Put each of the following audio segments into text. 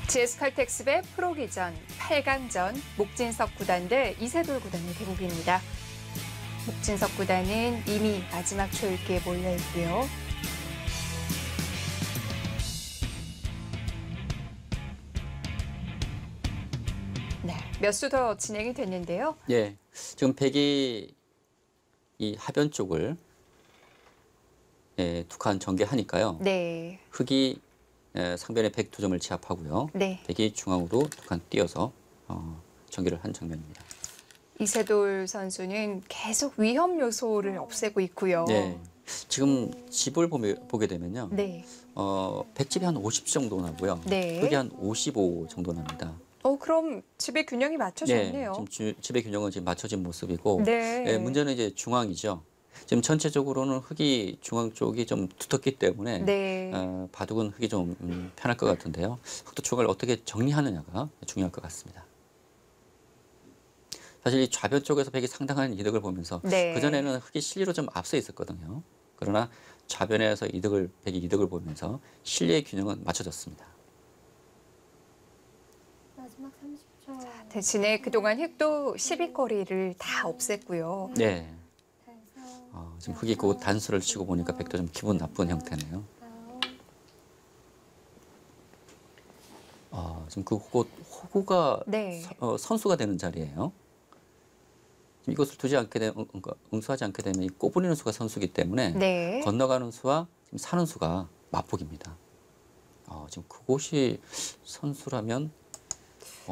GS칼텍스배 프로기전 8강전 목진석 구단 대 이세돌 구단의 대국입니다. 목진석 구단은 이미 마지막 초읽기에 몰려 있고요. 네, 몇 수 더 진행이 됐는데요. 예, 지금 백이 이 하변 쪽을 두 칸 전개하니까요. 네. 흑이 상변에 102점을 제압하고요. 네. 백이 중앙으로 2칸 띄어서 전개를 한 장면입니다. 이세돌 선수는 계속 위험 요소를 없애고 있고요. 네, 지금 집을 보게 되면요. 네. 백집이 한 50 정도 나고요. 네. 흑이 한 55 정도 납니다. 그럼 집의 균형이 맞춰졌네요. 네, 지금 집의 균형은 지금 맞춰진 모습이고, 네. 문제는 이제 중앙이죠. 지금 전체적으로는 흑이 중앙 쪽이 좀 두텁기 때문에 네. 바둑은 흑이 좀 편할 것 같은데요. 흑도 중앙을 어떻게 정리하느냐가 중요할 것 같습니다. 사실 이 좌변 쪽에서 백이 상당한 이득을 보면서 네. 그전에는 흑이 실리로 좀 앞서 있었거든요. 그러나 좌변에서 백이 이득을 보면서 실리의 균형은 맞춰졌습니다. 마지막 30초. 대신에 그동안 흑도 시비거리를 다 없앴고요. 네. 지금 흑이 그 단수를 치고 보니까 백도 좀 기분 나쁜 형태네요. 지금 그 호구가 네. 선수가 되는 자리예요. 지금 이것을 두지 않게 되면 응수하지 않게 되면 이 꼬부리는 수가 선수이기 때문에 네. 건너가는 수와 지금 사는 수가 맞폭입니다. 지금 그곳이 선수라면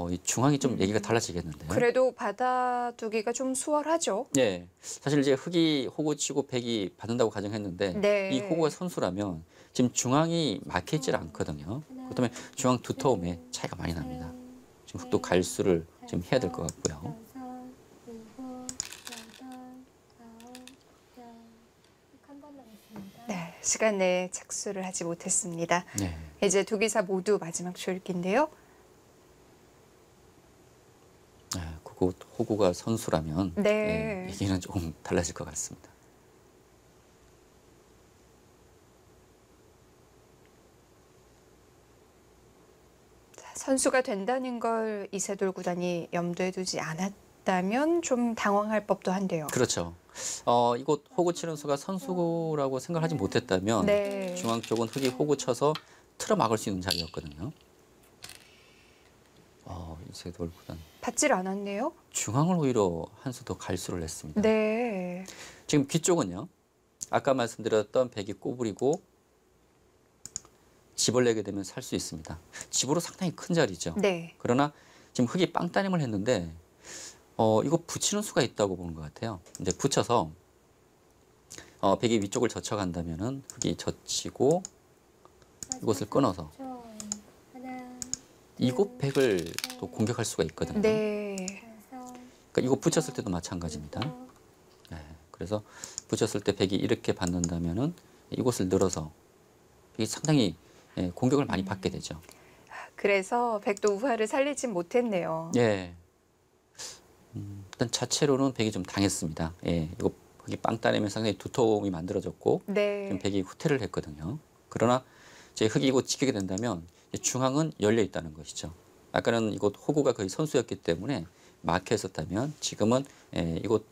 이 중앙이 좀 얘기가 달라지겠는데요. 그래도 받아두기가 좀 수월하죠. 네, 사실 이제 흑이 호구 치고 백이 받는다고 가정했는데 네. 이 호구가 선수라면 지금 중앙이 막혀 있질 않거든요. 그렇기 때문에 중앙 두터움에 차이가 많이 납니다. 지금 흑도 갈수를 지금 해야 될 것 같고요. 네, 시간 내에 착수를 하지 못했습니다. 네. 이제 두 기사 모두 마지막 초읽기인데요. 그곳 호구가 선수라면 네. 얘기는 조금 달라질 것 같습니다. 선수가 된다는 걸 이세돌 구단이 염두에 두지 않았다면 좀 당황할 법도 한데요. 그렇죠. 이곳 호구 치는 수가 선수라고 생각하지 못했다면 네. 중앙 쪽은 흑이 호구 쳐서 틀어 막을 수 있는 자리였거든요. 이세돌 구단 받질 않았네요. 중앙을 오히려 한 수 더 갈수를 냈습니다. 네. 지금 귀 쪽은요. 아까 말씀드렸던 백이 꼬부리고 집을 내게 되면 살 수 있습니다. 집으로 상당히 큰 자리죠. 네. 그러나 지금 흑이 빵따님을 했는데 이거 붙이는 수가 있다고 보는 것 같아요. 이제 붙여서 백이 위쪽을 젖혀간다면은 흑이 젖히고 이곳을 끊어서 이곳 백을 또 공격할 수가 있거든요. 네. 그러니까 이거 붙였을 때도 마찬가지입니다. 네, 그래서 붙였을 때 백이 이렇게 받는다면은 이곳을 늘어서 백이 상당히 공격을 많이 받게 되죠. 그래서 백도 우화를 살리진 못했네요. 예. 일단 자체로는 백이 좀 당했습니다. 이거 백이 빵 따내면 상당히 두터움이 만들어졌고 네. 지금 백이 후퇴를 했거든요. 그러나 이제 흑이 이곳 지키게 된다면 중앙은 열려 있다는 것이죠. 아까는 이곳 호구가 거의 선수였기 때문에 막혀 있었다면 지금은 이곳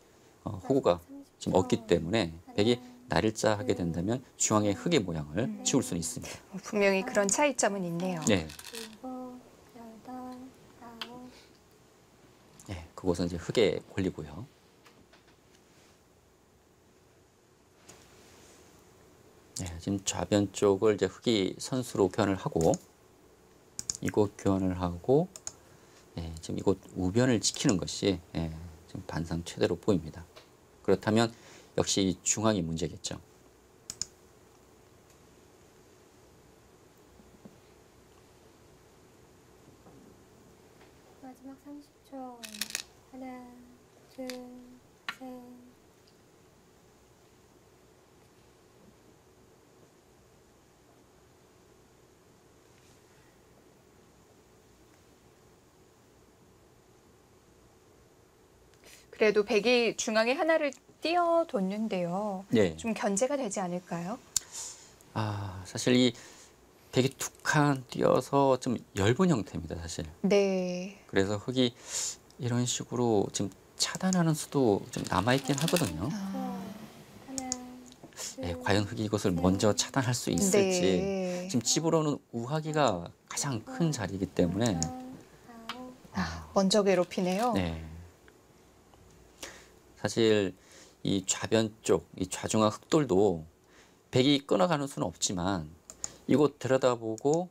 호구가 지금 없기 때문에 백이 날일자 하게 된다면 중앙의 흑의 모양을 지울 수는 있습니다. 분명히 그런 차이점은 있네요. 네. 그곳은 이제 흑의 권리고요. 지금 좌변 쪽을 이제 흑이 선수로 교환을 하고 이곳 교환을 하고 지금 이곳 우변을 지키는 것이 지금 반상 최대로 보입니다. 그렇다면 역시 중앙이 문제겠죠. 마지막 30초. 하나, 둘, 셋. 그래도 백이 중앙에 하나를 띄어뒀는데요. 네. 좀 견제가 되지 않을까요? 사실 이 백이 두 칸 띄어서 좀 엷은 형태입니다, 사실. 네. 그래서 흙이 이런 식으로 지금 차단하는 수도 좀 남아있긴 하거든요. 아. 하나, 예, 둘, 과연 흙이 이것을 먼저 차단할 수 있을지. 네. 지금 집으로는 우하기가 가장 큰 자리이기 때문에. 여섯, 아홉, 먼저 괴롭히네요. 네. 사실 이 좌변 쪽, 이 좌중하 흙돌도 백이 끊어가는 수는 없지만 이곳 들여다보고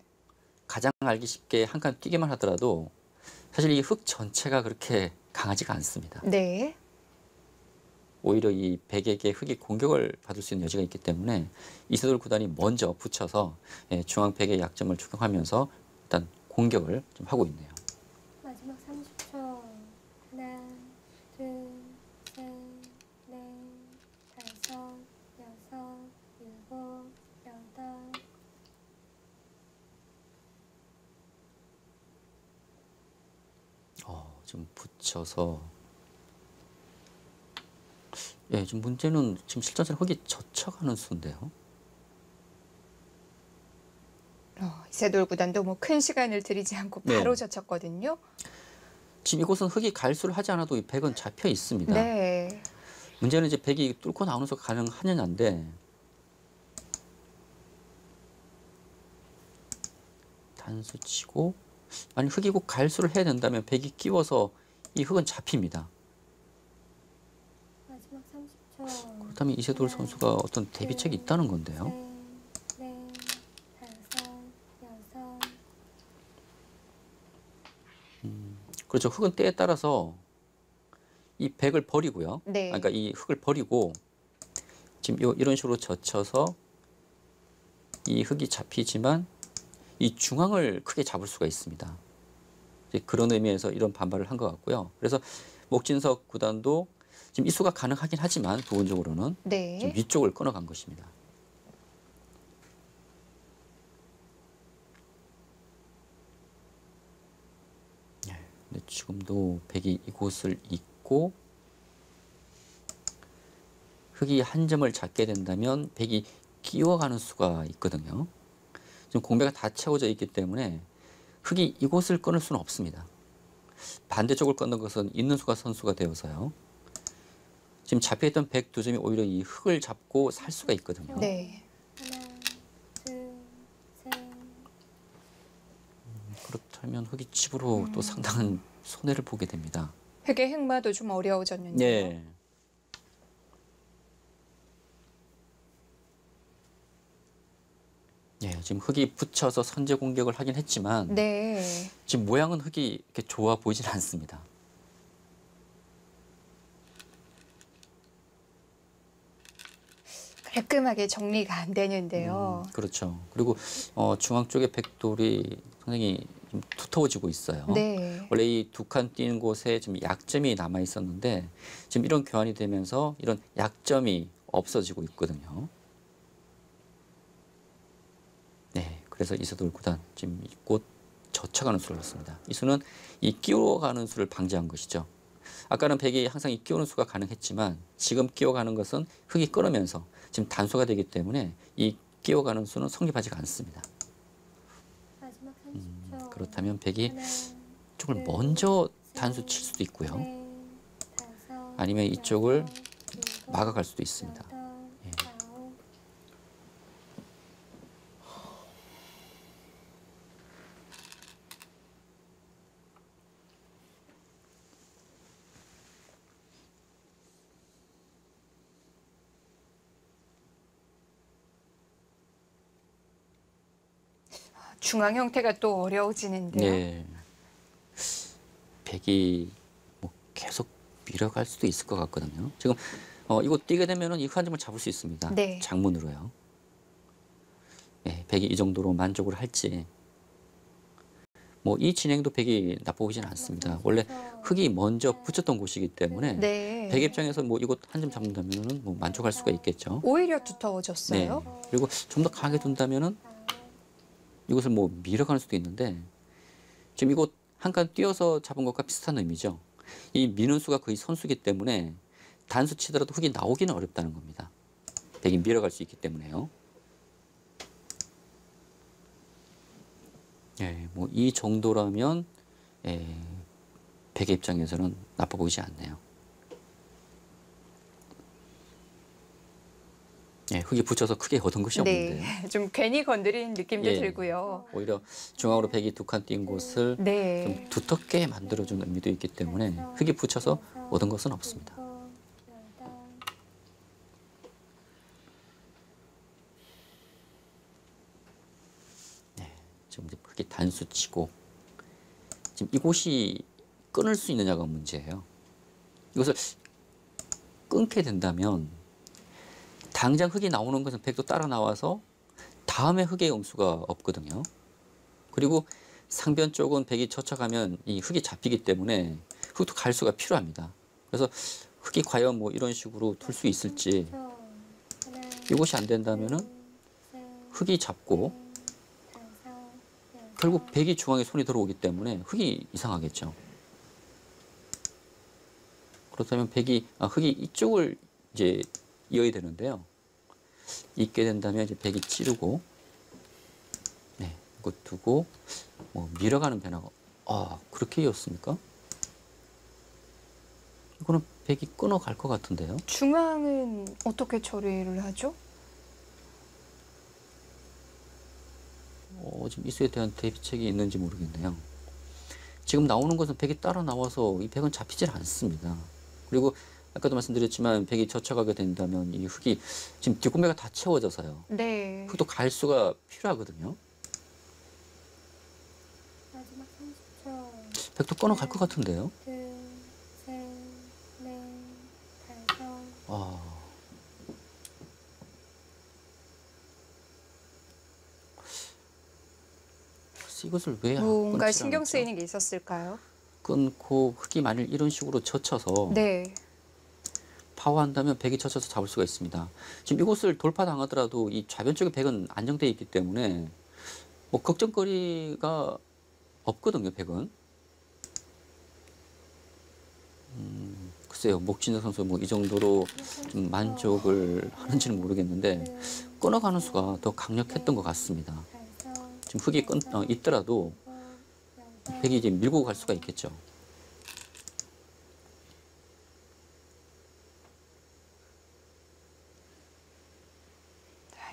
가장 알기 쉽게 한 칸 뛰기만 하더라도 사실 이 흙 전체가 그렇게 강하지가 않습니다. 네. 오히려 이 백에게 흙이 공격을 받을 수 있는 여지가 있기 때문에 이세돌 구단이 먼저 붙여서 중앙 백의 약점을 추격하면서 일단 공격을 좀 하고 있네요. 마지막 30초. 하나, 둘, 셋, 넷, 다섯, 여섯, 일곱, 여덟. 좀 붙여서 지금 문제는 지금 실전처럼 흙이 젖혀가는 수인데요. 이세돌 구단도 뭐 큰 시간을 들이지 않고 네. 바로 젖혔거든요. 지금 이곳은 흙이 갈수를 하지 않아도 이 백은 잡혀 있습니다. 네. 문제는 이제 백이 뚫고 나오는 수가 가능하느냐인데 단수 치고 아니 흙이 꼭 갈수를 해야 된다면 백이 끼워서 이 흙은 잡힙니다. 마지막 30초. 그렇다면 이세돌 선수가 어떤 대비책이 있다는 건데요. 셋, 넷, 다섯, 여섯. 그렇죠. 흙은 때에 따라서 이 백을 버리고요. 네. 그러니까 이 흙을 버리고 지금 이런 식으로 젖혀서 이 흙이 잡히지만 이 중앙을 크게 잡을 수가 있습니다. 이제 그런 의미에서 이런 반발을 한 것 같고요. 그래서 목진석 구단도 지금 이수가 가능하긴 하지만 부분적으로는 지금 네. 위쪽을 끊어간 것입니다. 근데 지금도 백이 이곳을 잇고 흙이 한 점을 잡게 된다면 백이 끼워가는 수가 있거든요. 지금 공백가 다 채워져 있기 때문에 흙이 이곳을 끊을 수는 없습니다. 반대쪽을 끊는 것은 있는 수가 선수가 되어서요. 지금 잡혀있던 백 두 점이 오히려 이 흙을 잡고 살 수가 있거든요. 네. 하나, 둘, 셋. 그렇다면 흙이 집으로 또 상당한 손해를 보게 됩니다. 흙의 흑마도 좀 어려워졌는데요. 네. 지금 흙이 붙여서 선제 공격을 하긴 했지만 네. 지금 모양은 흙이 이렇게 좋아 보이진 않습니다. 깔끔하게 정리가 안 되는데요. 그렇죠. 그리고 중앙 쪽의 백돌이 상당히 좀 두터워지고 있어요. 네. 원래 이 두 칸 띄는 곳에 지금 약점이 남아 있었는데 지금 이런 교환이 되면서 이런 약점이 없어지고 있거든요. 네, 그래서 이세돌 구단 지금 곧 젖혀가는 수를 넣습니다. 이 수는 이 끼워가는 수를 방지한 것이죠. 아까는 백이 항상 이 끼우는 수가 가능했지만 지금 끼워가는 것은 흙이 끊으면서 지금 단수가 되기 때문에 이 끼워가는 수는 성립하지가 않습니다. 마지막 30초. 그렇다면 백이 하나, 이쪽을 둘, 먼저 셋, 단수 칠 수도 있고요. 넷, 다섯, 아니면 이쪽을 여섯, 일곱, 막아갈 수도 있습니다. 여덟, 예. 아홉. 중앙 형태가 또 어려워지는데요. 네. 백이 뭐 계속 밀어갈 수도 있을 것 같거든요. 지금 이거 뛰게 되면은 이 한 점을 잡을 수 있습니다. 네. 장문으로요. 네, 백이 이 정도로 만족을 할지. 뭐 이 진행도 백이 나빠 보이진 않습니다. 원래 흙이 먼저 붙였던 곳이기 때문에 네. 백 입장에서 뭐 이곳 한 점 잡는다면은 뭐 만족할 수가 있겠죠. 오히려 네. 두터워졌어요. 그리고 좀 더 강하게 둔다면은 이곳을 뭐 밀어갈 수도 있는데 지금 이곳 한 칸 뛰어서 잡은 것과 비슷한 의미죠. 이 미는 수가 거의 선수기 때문에 단수 치더라도 흙이 나오기는 어렵다는 겁니다. 백이 밀어갈 수 있기 때문에요. 예, 뭐 이 정도라면 예, 백의 입장에서는 나빠 보이지 않네요. 예, 흙이 붙여서 크게 얻은 것이 없는데요. 네, 좀 괜히 건드린 느낌도 예. 들고요. 오히려 중앙으로 백이 두 칸 띈 곳을 네. 좀 두텁게 만들어준 의미도 있기 때문에 흙이 붙여서 얻은 것은 없습니다. 네, 지금 이제 흙이 단수 치고 지금 이곳이 끊을 수 있느냐가 문제예요. 이것을 끊게 된다면 당장 흙이 나오는 것은 백도 따라 나와서 다음에 흙의 응수가 없거든요. 그리고 상변 쪽은 백이 젖혀가면 이 흙이 잡히기 때문에 흙도 갈 수가 필요합니다. 그래서 흙이 과연 뭐 이런 식으로 둘 수 있을지, 이것이 안 된다면은 흙이 잡고 결국 백이 중앙에 손이 들어오기 때문에 흙이 이상하겠죠. 그렇다면 흙이 이쪽을 이제 이어야 되는데요. 있게 된다면 이제 백이 찌르고, 네, 이거 두고 뭐 밀어가는 변화가, 그렇게 이었습니까? 이거는 백이 끊어갈 것 같은데요. 중앙은 어떻게 처리를 하죠? 지금 이수에 대한 대비책이 있는지 모르겠네요. 지금 나오는 것은 백이 따라 나와서 이 백은 잡히질 않습니다. 그리고 아까도 말씀드렸지만 백이 젖혀가게 된다면 이 흙이 지금 뒷구매가 다 채워져서요. 네. 흙도 갈 수가 필요하거든요. 마지막 30초. 백도 끊어갈 것 같은데요. 둘, 셋, 넷, 다섯. 글쎄 이것을 왜 뭔가 끊지 신경 않을까? 쓰이는 게 있었을까요? 끊고 흙이 만일 이런 식으로 젖혀서 네. 파워한다면 백이 젖혀서 잡을 수가 있습니다. 지금 이곳을 돌파당하더라도 이 좌변 쪽의 백은 안정되어 있기 때문에 뭐 걱정거리가 없거든요, 백은. 글쎄요, 목진석 선수 뭐 이 정도로 좀 만족을 하는지는 모르겠는데 끊어가는 수가 더 강력했던 것 같습니다. 지금 흙이 있더라도 백이 이제 밀고 갈 수가 있겠죠.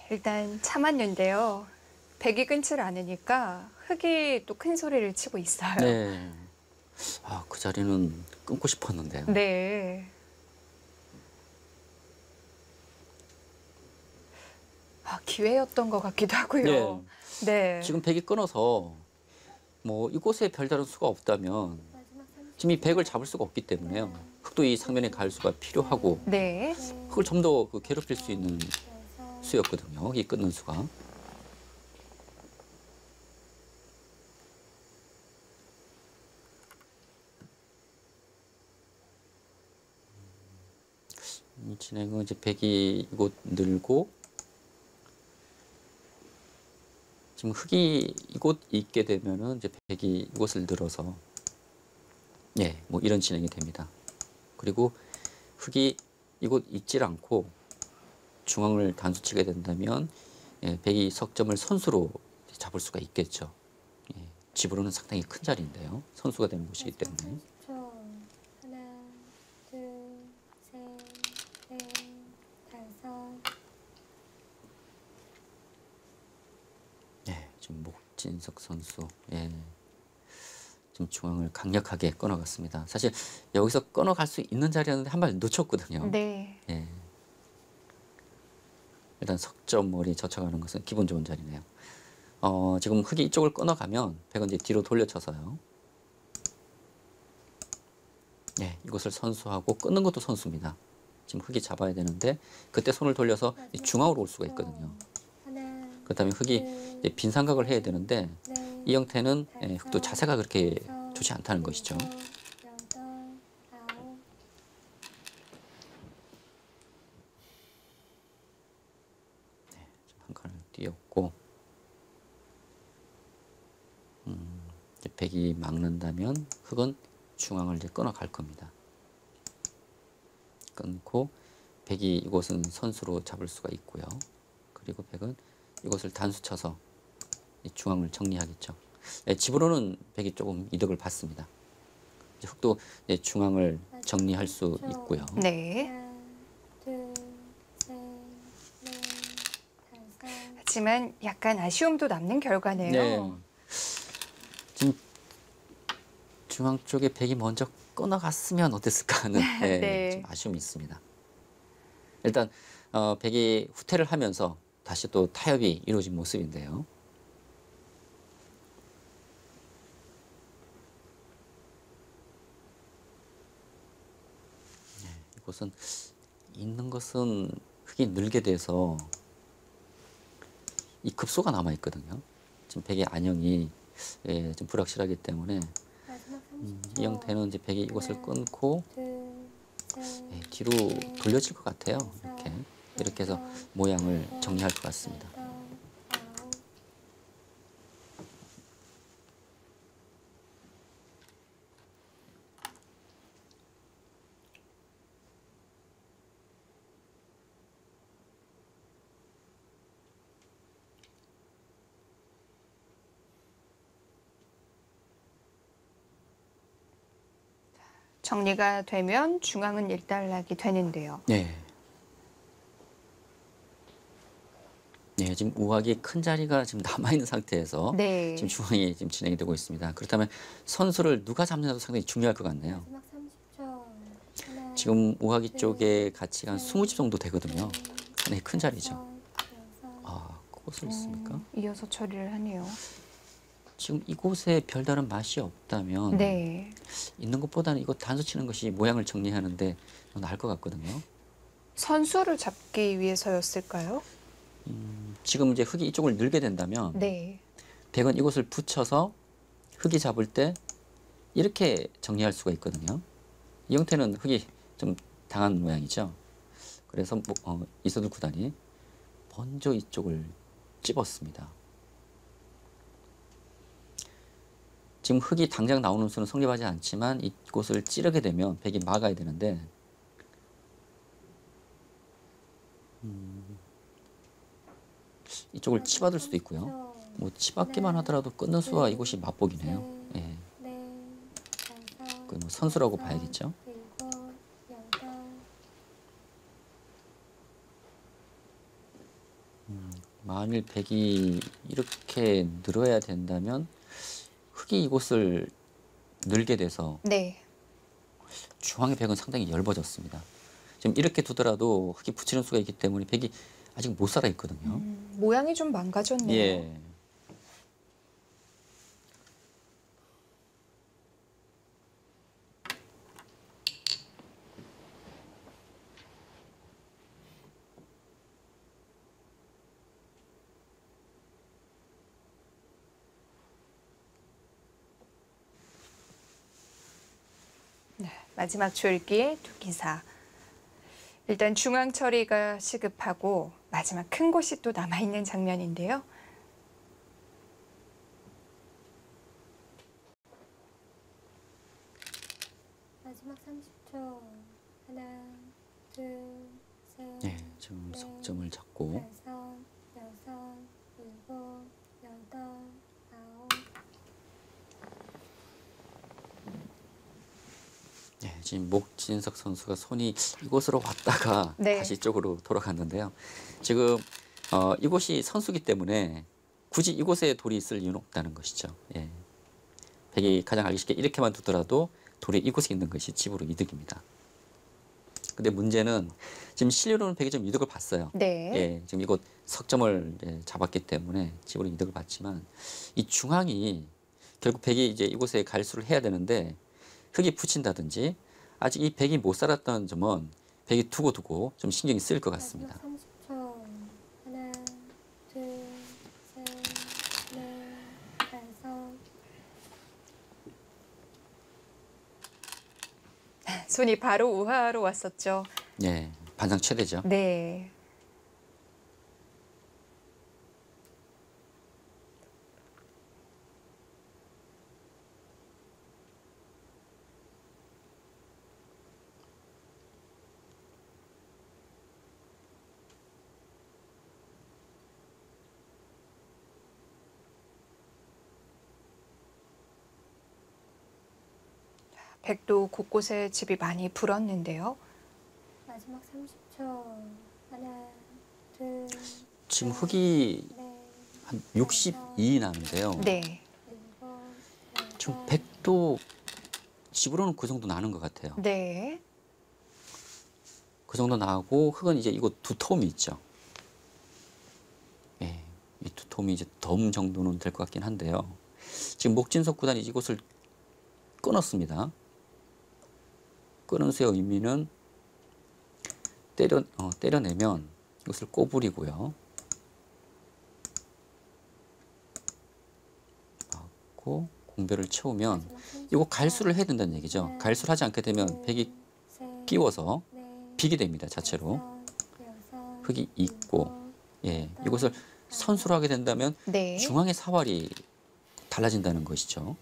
일단 참았는데요. 백이 끊지를 않으니까 흙이 또 큰 소리를 치고 있어요. 네. 그 자리는 끊고 싶었는데요. 네. 기회였던 것 같기도 하고요. 네. 지금 백이 끊어서 뭐 이곳에 별다른 수가 없다면 마지막 30초. 지금 이 백을 잡을 수가 없기 때문에요. 흙도 이 상면에 갈 수가 필요하고 네. 흙을 좀 더 괴롭힐 수 있는 수였거든요. 이 끊는 수가. 이 진행은 이제 백이 이곳 늘고 지금 흙이 이곳 있게 되면은 이제 백이 이곳을 늘어서 뭐 이런 진행이 됩니다. 그리고 흙이 이곳 있질 않고 중앙을 단수치게 된다면 백이 석점을 선수로 잡을 수가 있겠죠. 집으로는 상당히 큰 자리인데요. 선수가 되는 곳이기 때문에. 30초. 하나, 둘, 셋, 넷, 다섯. 지금 목진석 선수 지금 중앙을 강력하게 끊어갔습니다. 사실 여기서 끊어갈 수 있는 자리였는데 한 발 놓쳤거든요. 네. 일단 석점 머리 젖혀가는 것은 기분 좋은 자리네요. 지금 흙이 이쪽을 끊어가면 백은 이제 뒤로 돌려쳐서요. 이것을 선수하고 끊는 것도 선수입니다. 지금 흙이 잡아야 되는데 그때 손을 돌려서 이 중앙으로 올 수가 있거든요. 하나, 그렇다면 흙이 이제 빈 삼각을 해야 되는데 이 형태는 흙도 자세가 그렇게 좋지 않다는 것이죠. 여덟, 아홉. 한 칸을 띄었고 이제 백이 막는다면 흙은 중앙을 이제 끊어갈 겁니다. 끊고 백이 이곳은 선수로 잡을 수가 있고요. 그리고 백은 이곳을 단수 쳐서 이 중앙을 정리하겠죠. 집으로는 백이 조금 이득을 받습니다. 이제 흑도 이제 중앙을 정리할 수 있고요. 네. 하나, 둘, 셋, 넷, 다섯. 하지만 약간 아쉬움도 남는 결과네요. 네. 지금 중앙 쪽에 백이 먼저 끊어갔으면 어땠을까 하는 네. 좀 아쉬움이 있습니다. 일단 백이 후퇴를 하면서 다시 또 타협이 이루어진 모습인데요. 네, 이곳은 있는 것은 흙이 늘게 돼서 이 급소가 남아 있거든요. 지금 백의 안형이 좀 불확실하기 때문에 마지막 이 형태는 이제 백이 이곳을 끊고 둘, 셋, 뒤로 돌려질 것 같아요. 이렇게 해서 모양을 정리할 것 같습니다. 여덟, 아홉. 정리가 되면 중앙은 일단락이 되는데요. 네. 네, 지금 우악이 큰 자리가 지금 남아 있는 상태에서 네. 지금 중앙이 지금 진행이 되고 있습니다. 그렇다면 선수를 누가 잡느냐도 상당히 중요할 것 같네요. 마지막 30초. 하나, 지금 우악이 둘, 쪽에 가치가 한 셋, 20집 정도 되거든요. 넷, 상당히 큰 자리죠. 다섯, 여섯. 아, 그것을 있습니까? 이어서 처리를 하네요. 지금 이곳에 별다른 맛이 없다면 네. 있는 것보다는 이거 단수 치는 것이 모양을 정리하는데 더 나을 것 같거든요. 선수를 잡기 위해서였을까요? 지금 이제 흙이 이쪽을 늘게 된다면 네. 백은 이곳을 붙여서 흙이 잡을 때 이렇게 정리할 수가 있거든요. 이 형태는 흙이 좀 당한 모양이죠. 그래서 이서두 구단이 먼저 이쪽을 찝었습니다. 지금 흙이 당장 나오는 수는 성립하지 않지만 이곳을 찌르게 되면 백이 막아야 되는데 이쪽을 치받을 수도 있고요. 뭐 치받기만 하더라도 끊는 수와 이곳이 맞복이네요. 예. 그 뭐 선수라고 봐야겠죠. 일곱, 여덟. 만일 백이 이렇게 늘어야 된다면 흙이 이곳을 늘게 돼서 네. 중앙의 백은 상당히 엷어졌습니다. 지금 이렇게 두더라도 흙이 붙이는 수가 있기 때문에 백이 아직 못 살아 있거든요. 모양이 좀 망가졌네요. 예. 네, 마지막 줄기의 두기사. 일단 중앙 처리가 시급하고 마지막 큰 곳이 또 남아있는 장면인데요. 마지막 30초. 하나, 둘, 셋, 네, 지금 넷, 석점을 잡고 다섯, 여섯, 일곱, 여덟, 아홉. 네, 지금 목진석 선수가 손이 이곳으로 왔다가 네. 다시 이쪽으로 돌아갔는데요. 지금 이곳이 선수기 때문에 굳이 이곳에 돌이 있을 이유는 없다는 것이죠. 예. 백이 가장 알기 쉽게 이렇게만 두더라도 돌이 이곳에 있는 것이 집으로 이득입니다. 근데 문제는 지금 실리로는 백이 좀 이득을 봤어요. 네. 예, 지금 이곳 석점을 잡았기 때문에 집으로 이득을 봤지만 이 중앙이 결국 백이 이제 이곳에 갈수를 해야 되는데 흙이 붙인다든지 아직 이 백이 못 살았다는 점은 백이 두고 좀 신경이 쓰일 것 같습니다. 마지막 30초. 하나, 둘, 셋, 넷, 다섯. 손이 바로 우하로 왔었죠. 예, 반상 최대죠. 네. 백도 곳곳에 집이 많이 불었는데요. 마지막 30초. 하나, 둘, 지금 흙이 넷, 한 62 나는데요. 네. 일곱, 지금 여덟, 백도 집으로는 그 정도 나는 것 같아요. 네. 그 정도 나고 흙은 이제 이거 두터움이 있죠. 예, 이 두터움이 이제 덤 정도는 될 것 같긴 한데요. 지금 목진석 구단이 이곳을 끊었습니다. 끊은 수의 의미는 때려내면 이것을 꼬부리고요. 맞고 공배를 채우면 마지막 30초. 이거 갈수를 해야 된다는 얘기죠. 갈수를 하지 않게 되면 백이 끼워서 비게 됩니다. 자체로. 흙이 있고, 예, 이것을 선수로 하게 된다면 네. 중앙의 사활이 달라진다는 것이죠.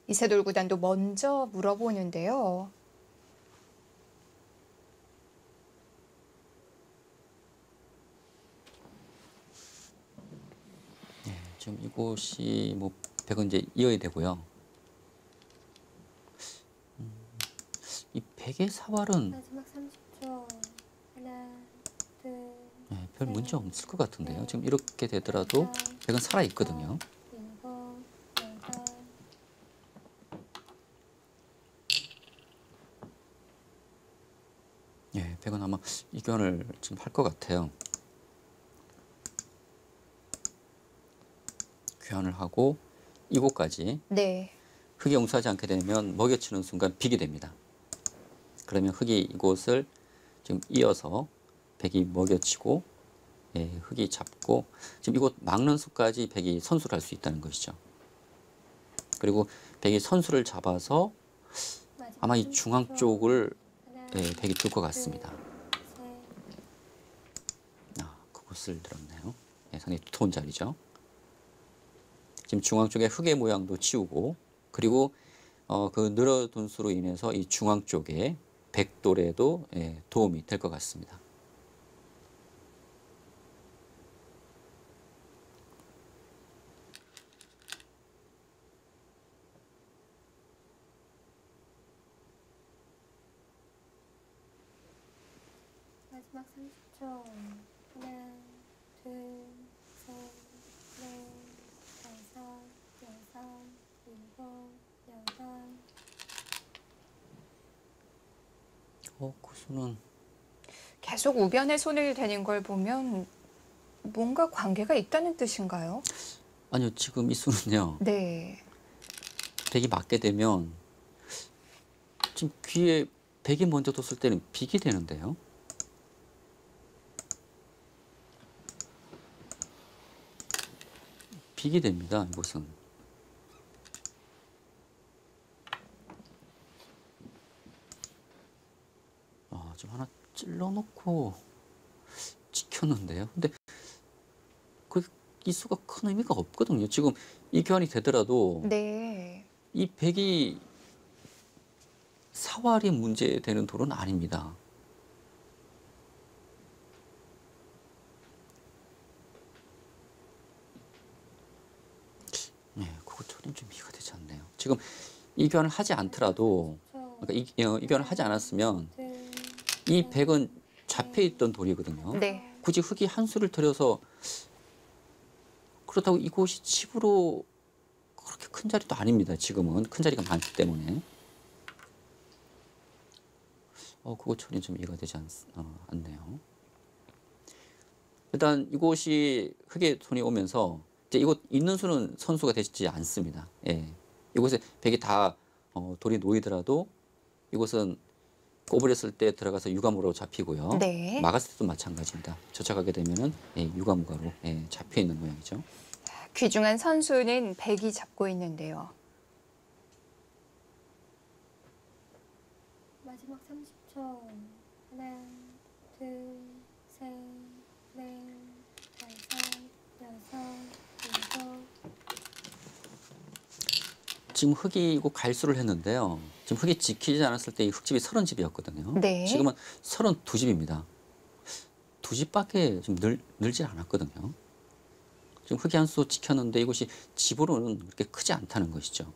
이세돌 구단도 먼저 물어보는데요. 예, 지금 이곳이 뭐 백은 이제 이어야 되고요. 이 백의 사활은 마지막 30초. 하나, 둘, 예, 별 문제 없을 것 같은데요. 지금 이렇게 되더라도 백은 살아 있거든요. 일곱, 여덟, 예, 백은 아마 이 교환을 지금 할 것 같아요. 교환을 하고 이곳까지 네. 흙이 용서하지 않게 되면 먹여치는 순간 비게 됩니다. 그러면 흙이 이곳을 지금 이어서 백이 먹여치고, 예, 흙이 잡고 지금 이곳 막는 수까지 백이 선수를 할 수 있다는 것이죠. 그리고 백이 선수를 잡아서 마지막 아마 이 30초. 중앙 쪽을, 하나, 예, 백이 들 것 같습니다. 셋, 그곳을 들었네요. 예, 상당히 두터운 자리죠. 지금 중앙 쪽에 흙의 모양도 치우고, 그리고 그 늘어둔 수로 인해서 이 중앙 쪽에 백돌에도, 예, 도움이 될 것 같습니다. 마지막 30초. 하나, 둘, 셋, 넷, 다섯, 여섯, 일곱, 여덟. 그 수는 계속 우변에 손을 대는 걸 보면 뭔가 관계가 있다는 뜻인가요? 아니요, 지금 이 수는요, 네. 백이 맞게 되면 지금 귀에 백이 먼저 뒀을 때는 비게 되는데요. 비게 됩니다, 이곳은. 좀 하나 찔러놓고 지켰는데요. 근데 이 수가 큰 의미가 없거든요. 지금 이 교환이 되더라도 네. 이 백이 사활이 문제되는 돌은 아닙니다. 네, 그거 전혀 좀 이해가 되지 않네요. 지금 이 교환을 하지 않더라도, 그러니까 이 교환을 하지 않았으면 이 백은 잡혀있던 돌이거든요. 네. 굳이 흙이 한 수를 들여서, 그렇다고 이곳이 집으로 그렇게 큰 자리도 아닙니다. 지금은 큰 자리가 많기 때문에. 그거 전혀 좀 이해가 되지 않네요. 일단 이곳이 흙에 손이 오면서 이제 이곳 있는 수는 선수가 되지 않습니다. 예. 이곳에 백이 다 돌이 놓이더라도 이곳은 꼬부렸을 때 들어가서 유감으로 잡히고요. 네. 막았을 때도 마찬가지입니다. 쫓아가게 되면은, 예, 유감무가로, 예, 잡혀 있는 모양이죠. 귀중한 선수는 백이 잡고 있는데요. 마지막 30초. 하나, 둘, 셋, 넷, 다섯, 여섯, 일곱. 지금 흙이 이거 갈수를 했는데요. 지금 흙이 지키지 않았을 때 이 흙집이 30집이었거든요. 네. 지금은 32집입니다. 2집밖에 좀 늘지 않았거든요. 지금 흑이 한 수 지켰는데 이것이 집으로는 그렇게 크지 않다는 것이죠.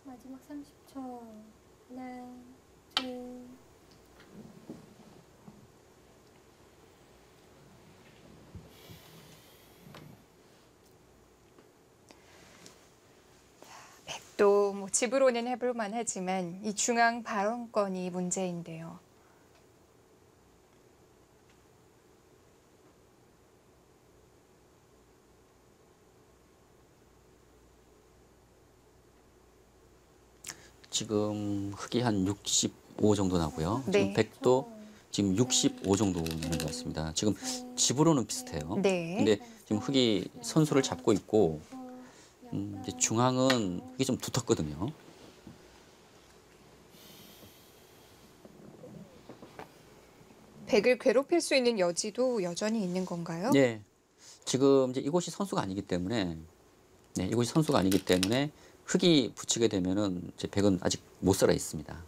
마지막 30초. 하나, 둘, 또 뭐 집으로는 해볼만 하지만 이 중앙 발언권이 문제인데요. 지금 흑이 한 65 정도 나고요. 네. 지금 백도 지금 65 정도 나는 것 같습니다. 지금 집으로는 비슷해요. 네. 근데 지금 흑이 선수를 잡고 있고 이제 중앙은 흑이 좀 두텁거든요. 백을 괴롭힐 수 있는 여지도 여전히 있는 건가요? 네. 지금 이제 이곳이 선수가 아니기 때문에 이곳이 선수가 아니기 때문에 흑이 붙이게 되면은 제 백은 아직 못 살아 있습니다.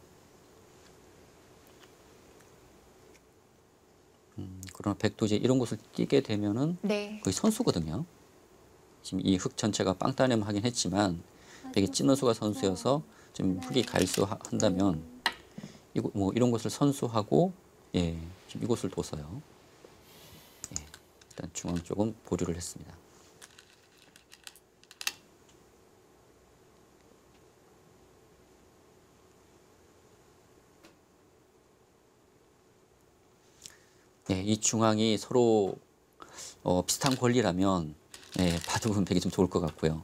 그러나 백도 이제 이런 곳을 뛰게 되면은 네. 거의 선수거든요. 지금 이 흑 전체가 빵 따내면 하긴 했지만 백이 찢는 수가 선수여서 지금 흑이 갈수한다면 뭐 이런 곳을 선수하고 지금 이곳을 둬서요. 일단 중앙 쪽은 보류를 했습니다. 이 중앙이 서로 비슷한 권리라면 바둑은 백이 좀 좋을 것 같고요.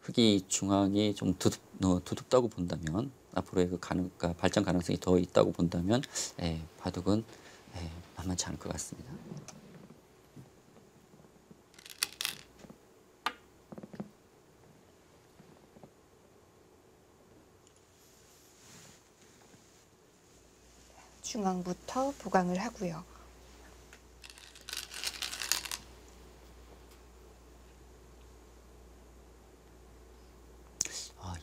흑이 중앙이 좀 두둡다고 본다면 앞으로의 그러니까 발전 가능성이 더 있다고 본다면 바둑은 만만치 않을 것 같습니다. 중앙부터 보강을 하고요.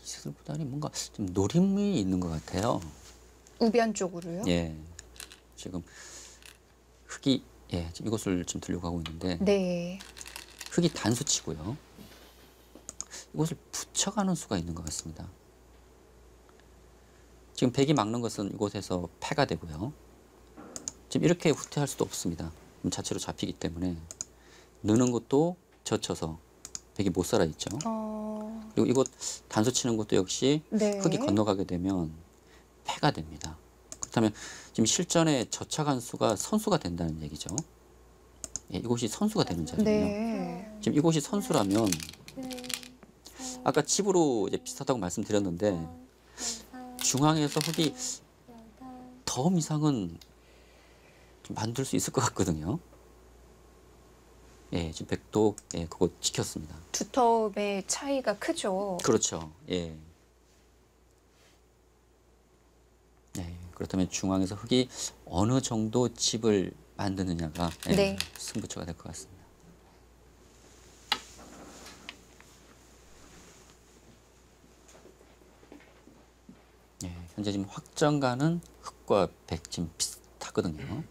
이세돌보다는 뭔가 좀 노림이 있는 것 같아요. 우변 쪽으로요? 예, 지금 흑이 지금 이곳을 지금 들려고 하고 있는데 네. 흑이 단수치고요. 이곳을 붙여가는 수가 있는 것 같습니다. 지금 백이 막는 것은 이곳에서 패가 되고요. 지금 이렇게 후퇴할 수도 없습니다. 자체로 잡히기 때문에 느는 것도 젖혀서 백이 못 살아 있죠. 그리고 이곳 단수 치는 것도 역시 네. 흑이 건너가게 되면 패가 됩니다. 그렇다면 지금 실전에 젖혀간 수가 선수가 된다는 얘기죠. 이곳이 선수가 되는 자리군요. 네. 지금 이곳이 선수라면 둘, 아까 집으로 이제 비슷하다고 말씀드렸는데 중앙에서 흑이 여덟, 더 이상은 좀 만들 수 있을 것 같거든요. 지금 백도 그거 지켰습니다. 두터움의 차이가 크죠. 그렇죠. 그렇다면 중앙에서 흑이 어느 정도 집을 만드느냐가 네. 승부처가 될 것 같습니다. 현재 지금 확정가는 흑과 백 지금 비슷하거든요.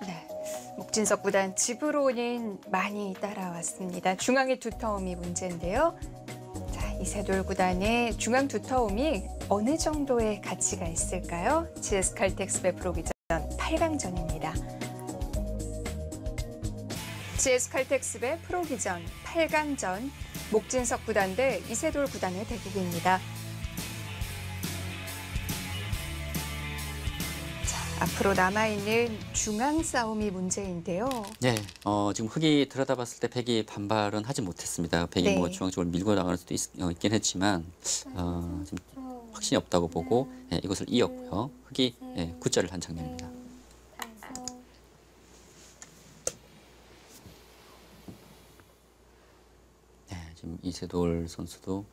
네. 목진석 구단 집으로는 많이 따라왔습니다. 중앙의 두터움이 문제인데요. 자, 이세돌 구단의 중앙 두터움이 어느 정도의 가치가 있을까요? GS 칼텍스배 프로기전 8강전입니다. GS 칼텍스배 프로기전 8강전 목진석 구단 대 이세돌 구단의 대국입니다. 앞으로 남아있는 중앙 싸움이 문제인데요. 지금 흑이 들여다봤을 때 백이 반발은 하지 못했습니다. 백이 네. 뭐 중앙 쪽으로 밀고 나가는 수도 있긴 했지만 지금 확신이 없다고 보고 이것을 이었고요. 흑이 굿자를 한 장면입니다. 다섯, 지금 이세돌 선수도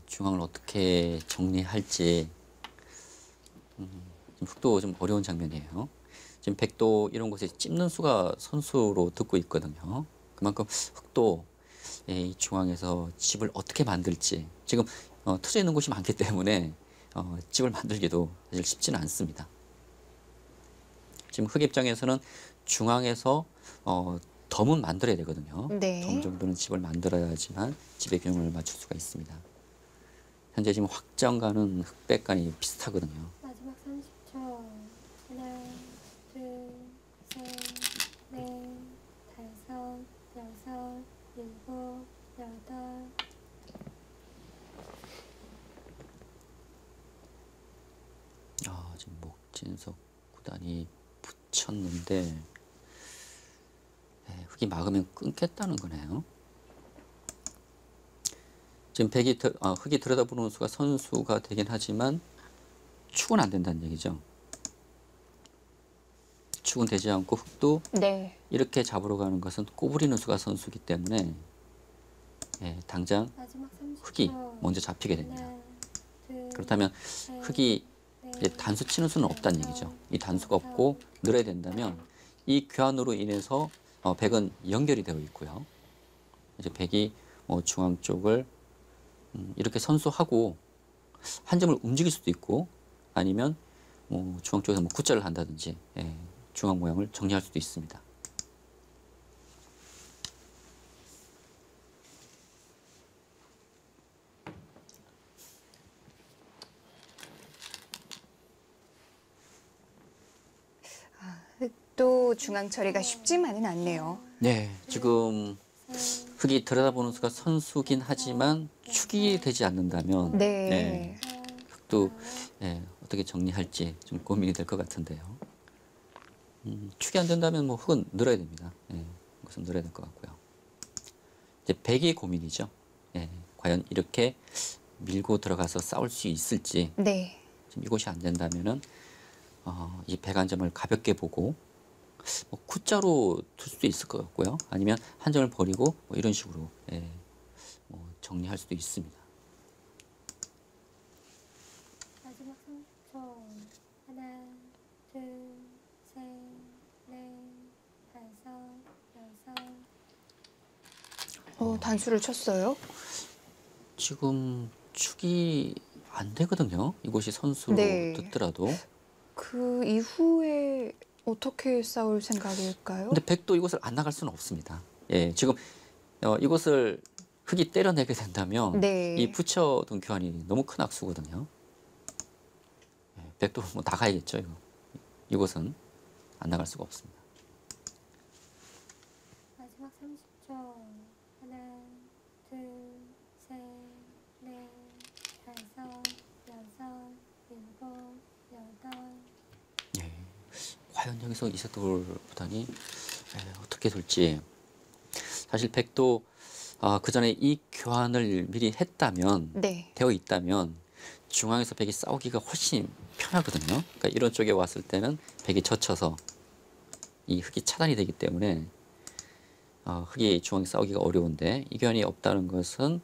중앙을 어떻게 정리할지 지금 흑도 좀 어려운 장면이에요. 지금 백도 이런 곳에 찝는 수가 선수로 듣고 있거든요. 그만큼 흑도 이 중앙에서 집을 어떻게 만들지 지금 터져 있는 곳이 많기 때문에 집을 만들기도 사실 쉽지는 않습니다. 지금 흑 입장에서는 중앙에서 덤은 만들어야 되거든요. 네. 덤 정도는 집을 만들어야지만 집의 균형을 맞출 수가 있습니다. 현재 지금 확정간은 흑백간이 비슷하거든요. 마지막 30초. 하나, 둘, 셋, 넷, 다섯, 여섯, 일곱, 여덟. 지금 목진석 구단이 붙였는데 흑이 막으면 끊겠다는 거네요. 지금 흑이 들여다보는 수가 선수가 되긴 하지만 축은 안 된다는 얘기죠. 축은 되지 않고 흑도 네. 이렇게 잡으러 가는 것은 꼬부리는 수가 선수이기 때문에 당장 마지막 30초. 흑이 먼저 잡히게 됩니다. 하나, 둘, 그렇다면 셋, 흑이 넷, 이제 단수 치는 수는 없다는 얘기죠. 이 단수가 없고 늘어야 된다면 이 교환으로 인해서 백은 연결이 되어 있고요. 이제 백이 중앙 쪽을 이렇게 선수하고 한 점을 움직일 수도 있고 아니면 중앙 쪽에서 굿자를 한다든지 중앙 모양을 정리할 수도 있습니다. 또 중앙 처리가 쉽지만은 않네요. 네, 지금 흑이 들여다보는 수가 선수긴 하지만 축이 되지 않는다면 네. 흑도 어떻게 정리할지 좀 고민이 될 것 같은데요. 축이 안 된다면 흑은 늘어야 됩니다. 그것은 늘어야 될 것 같고요. 이제 백이 고민이죠. 과연 이렇게 밀고 들어가서 싸울 수 있을지. 네. 지금 이것이 안 된다면은 이 백 한 점을 가볍게 보고 굿자로 둘 수도 있을 것 같고요. 아니면 한 점을 버리고 이런 식으로 정리할 수도 있습니다. 마지막 30초. 하나, 둘, 셋, 넷, 다섯, 여섯. 단수를 쳤어요. 지금 축이 안 되거든요. 이곳이 선수로 네. 듣더라도. 그 이후에 어떻게 싸울 생각일까요? 근데 백도 이곳을 안 나갈 수는 없습니다. 지금 이곳을 흑이 때려내게 된다면 네. 이 붙여둔 교환이 너무 큰 악수거든요. 백도 나가야겠죠. 이곳은 안 나갈 수가 없습니다. 마지막 30초. 하나, 둘, 셋, 넷, 다섯, 여섯, 일곱, 여덟. 과연 여기서 이세돌 구단이 어떻게 될지. 사실 백도 그 전에 이 교환을 미리 했다면 네. 되어 있다면 중앙에서 백이 싸우기가 훨씬 편하거든요. 그러니까 이런 쪽에 왔을 때는 백이 젖혀서 이 흑이 차단이 되기 때문에 흑이 중앙에 싸우기가 어려운데 이 교환이 없다는 것은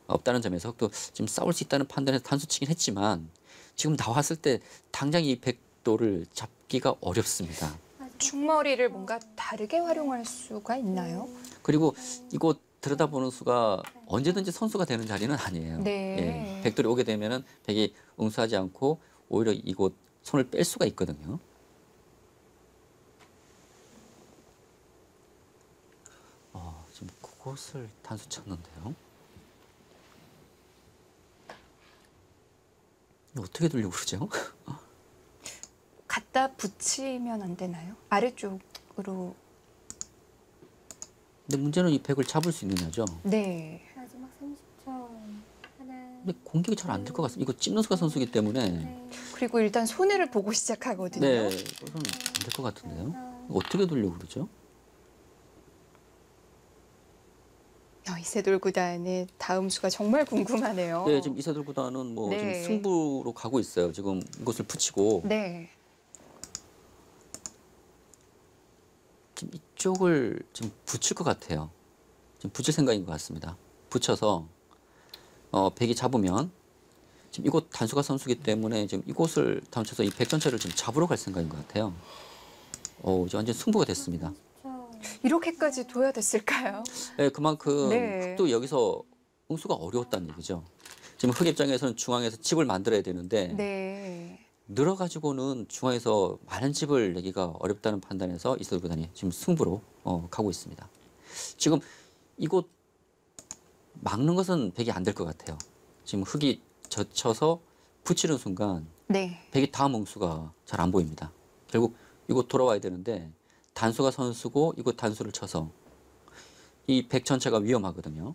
없다는 점에서 흑도 지금 싸울 수 있다는 판단에서 단수치긴 했지만 지금 나왔을 때 당장 이 백도를 잡기가 어렵습니다. 충머리를 뭔가 다르게 활용할 수가 있나요? 그리고 이곳 들여다보는 수가 언제든지 선수가 되는 자리는 아니에요. 네. 백돌이 오게 되면은 백이 응수하지 않고 오히려 이곳 손을 뺄 수가 있거든요. 지금 그곳을 단수 쳤는데요. 어떻게 돌려고 그러죠? 갖다 붙이면 안 되나요? 아래쪽으로. 근데 문제는 이 백을 잡을 수 있느냐죠. 네. 마지막 30초. 하나, 근데 공격이 잘 안 될 것 같습니다. 이거 찝는 수가 선수기 때문에 넷, 그리고 일단 손해를 보고 시작하거든요. 네, 이건 안 될 것 같은데요. 여섯. 어떻게 돌려고 그러죠? 이세돌 구단의 다음 수가 정말 궁금하네요. 네, 지금 이세돌 구단은 네. 지금 승부로 가고 있어요. 지금 이곳을 붙이고 네. 지금 이쪽을 지금 붙일 것 같아요. 지금 붙일 생각인 것 같습니다. 붙여서 백이 잡으면 지금 이곳 단수가 선수기 때문에 지금 이곳을 탐쳐서 이 백 전체를 좀 잡으러 갈 생각인 것 같아요. 이제 완전 승부가 됐습니다. 30초. 이렇게까지 둬야 됐을까요? 네, 그만큼 네. 흑도 여기서 응수가 어려웠다는 얘기죠. 지금 흑 입장에서는 중앙에서 집을 만들어야 되는데 네. 늘어가지고는 중앙에서 많은 집을 내기가 어렵다는 판단에서 이세돌 구단이 지금 승부로 가고 있습니다. 지금 이곳 막는 것은 백이 안 될 것 같아요. 지금 흑이 젖혀서 붙이는 순간 네. 백이 다음 응수가 잘 안 보입니다. 결국 이곳 돌아와야 되는데 단수가 선수고 이곳 단수를 쳐서 이 백 전체가 위험하거든요.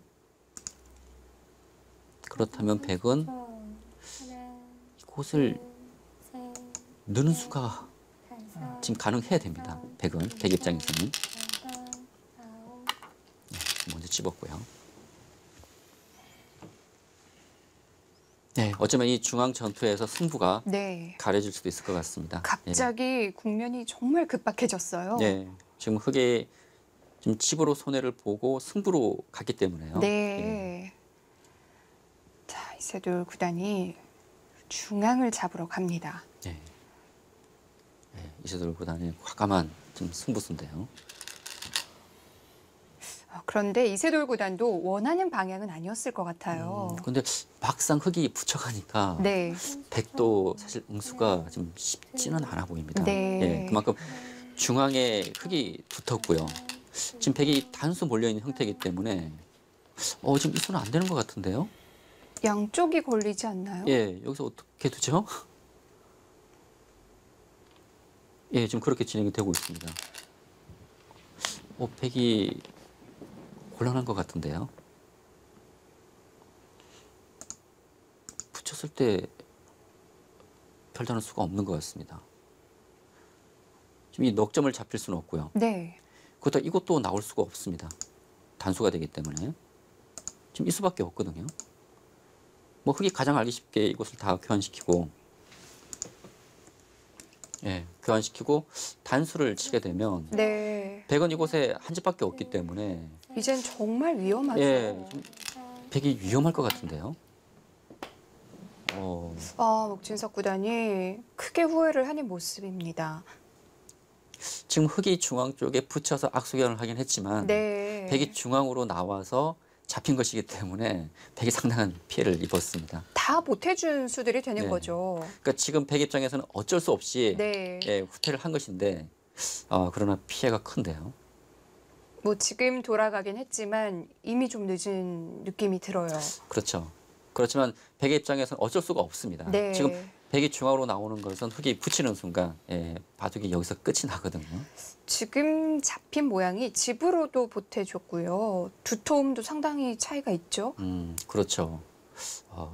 그렇다면 백은 30초. 하나, 이곳을 둘, 셋, 느는 수가 다섯, 지금 가능해야 됩니다. 백은 백 입장에서는 여덟, 아홉. 먼저 집었고요. 네, 어쩌면 이 중앙 전투에서 승부가 네. 가려질 수도 있을 것 같습니다. 갑자기 국면이 정말 급박해졌어요. 네, 지금 흑이 지금 집으로 손해를 보고 승부로 갔기 때문에요. 네. 자, 이세돌 구단이 중앙을 잡으러 갑니다. 네. 네, 이세돌 구단의 과감한 좀 승부수인데요. 그런데 이세돌 구단도 원하는 방향은 아니었을 것 같아요. 근데 막상 흑이 붙여가니까 네. 백도 사실 응수가 좀 쉽지는 않아 보입니다. 네. 예, 그만큼 중앙에 흑이 붙었고요. 지금 백이 단수 몰려있는 형태이기 때문에 지금 이 수는 안 되는 것 같은데요? 양쪽이 걸리지 않나요? 예, 여기서 어떻게 두죠? 예, 지금 그렇게 진행이 되고 있습니다. 백이 곤란한 것 같은데요? 붙였을 때 별다른 수가 없는 것 같습니다. 지금 이 넉점을 잡힐 수는 없고요. 네. 그렇다 이것도 나올 수가 없습니다. 단수가 되기 때문에. 지금 이 수밖에 없거든요. 뭐 흑이 가장 알기 쉽게 이것을 다 교환시키고 교환시키고 단수를 치게 되면 네. 백은 이곳에 한 집밖에 없기 때문에 이젠 정말 위험하죠. 좀 백이 위험할 것 같은데요. 목진석 구단이 크게 후회를 하는 모습입니다. 지금 흑이 중앙 쪽에 붙여서 악수견을 하긴 했지만 네. 백이 중앙으로 나와서 잡힌 것이기 때문에 백이 상당한 피해를 입었습니다. 다 보태준 수들이 되는 네. 거죠. 그러니까 지금 백 입장에서는 어쩔 수 없이 네. 후퇴를 한 것인데 그러나 피해가 큰데요. 뭐 지금 돌아가긴 했지만 이미 좀 늦은 느낌이 들어요. 그렇죠. 그렇지만 백의 입장에서는 어쩔 수가 없습니다. 네. 지금 백이 중앙으로 나오는 것은 흑이 붙이는 순간 바둑이 여기서 끝이 나거든요. 지금 잡힌 모양이 집으로도 보태줬고요. 두터움도 상당히 차이가 있죠. 그렇죠.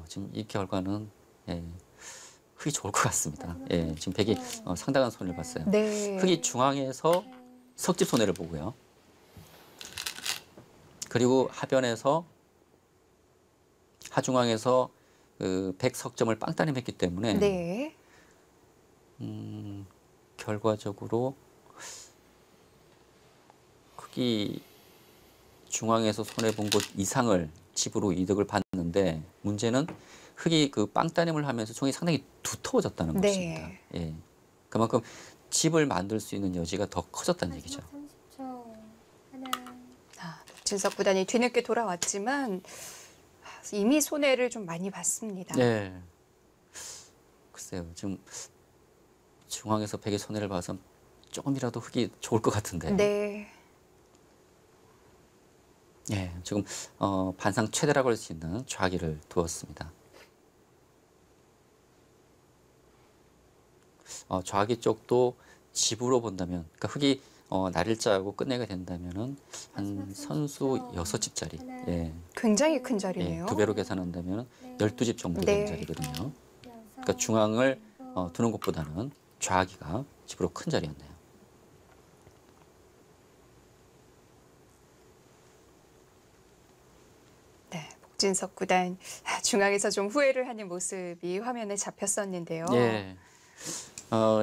지금 이 결과는 흑이 좋을 것 같습니다. 지금 백이 상당한 손해를 봤어요. 네. 흑이 중앙에서 석집 손해를 보고요. 그리고 하변에서 하중앙에서 그 백석점을 빵따님했기 때문에 네. 결과적으로 흑이 중앙에서 손해 본 곳 이상을 집으로 이득을 봤는데 문제는 흑이 그 빵따님을 하면서 총이 상당히 두터워졌다는 것입니다. 네. 그만큼 집을 만들 수 있는 여지가 더 커졌다는 얘기죠. 30초. 하나, 목진석 구단이 뒤늦게 돌아왔지만 이미 손해를 좀 많이 봤습니다. 네. 글쎄요. 지금 중앙에서 백의 손해를 봐서 조금이라도 흑이 좋을 것 같은데. 네. 지금 반상 최대라고 할 수 있는 좌기를 두었습니다. 좌기 쪽도 집으로 본다면, 그러니까 흑이 날일자하고 끝내게 된다면은 한 선수 6집짜리, 굉장히 큰 자리네요. 2배로 계산한다면 12집 정도 네. 되는 자리거든요. 그러니까 중앙을 두는 것보다는 좌기가 집으로 큰 자리였네요. 네, 목진석 구단 중앙에서 좀 후회를 하는 모습이 화면에 잡혔었는데요.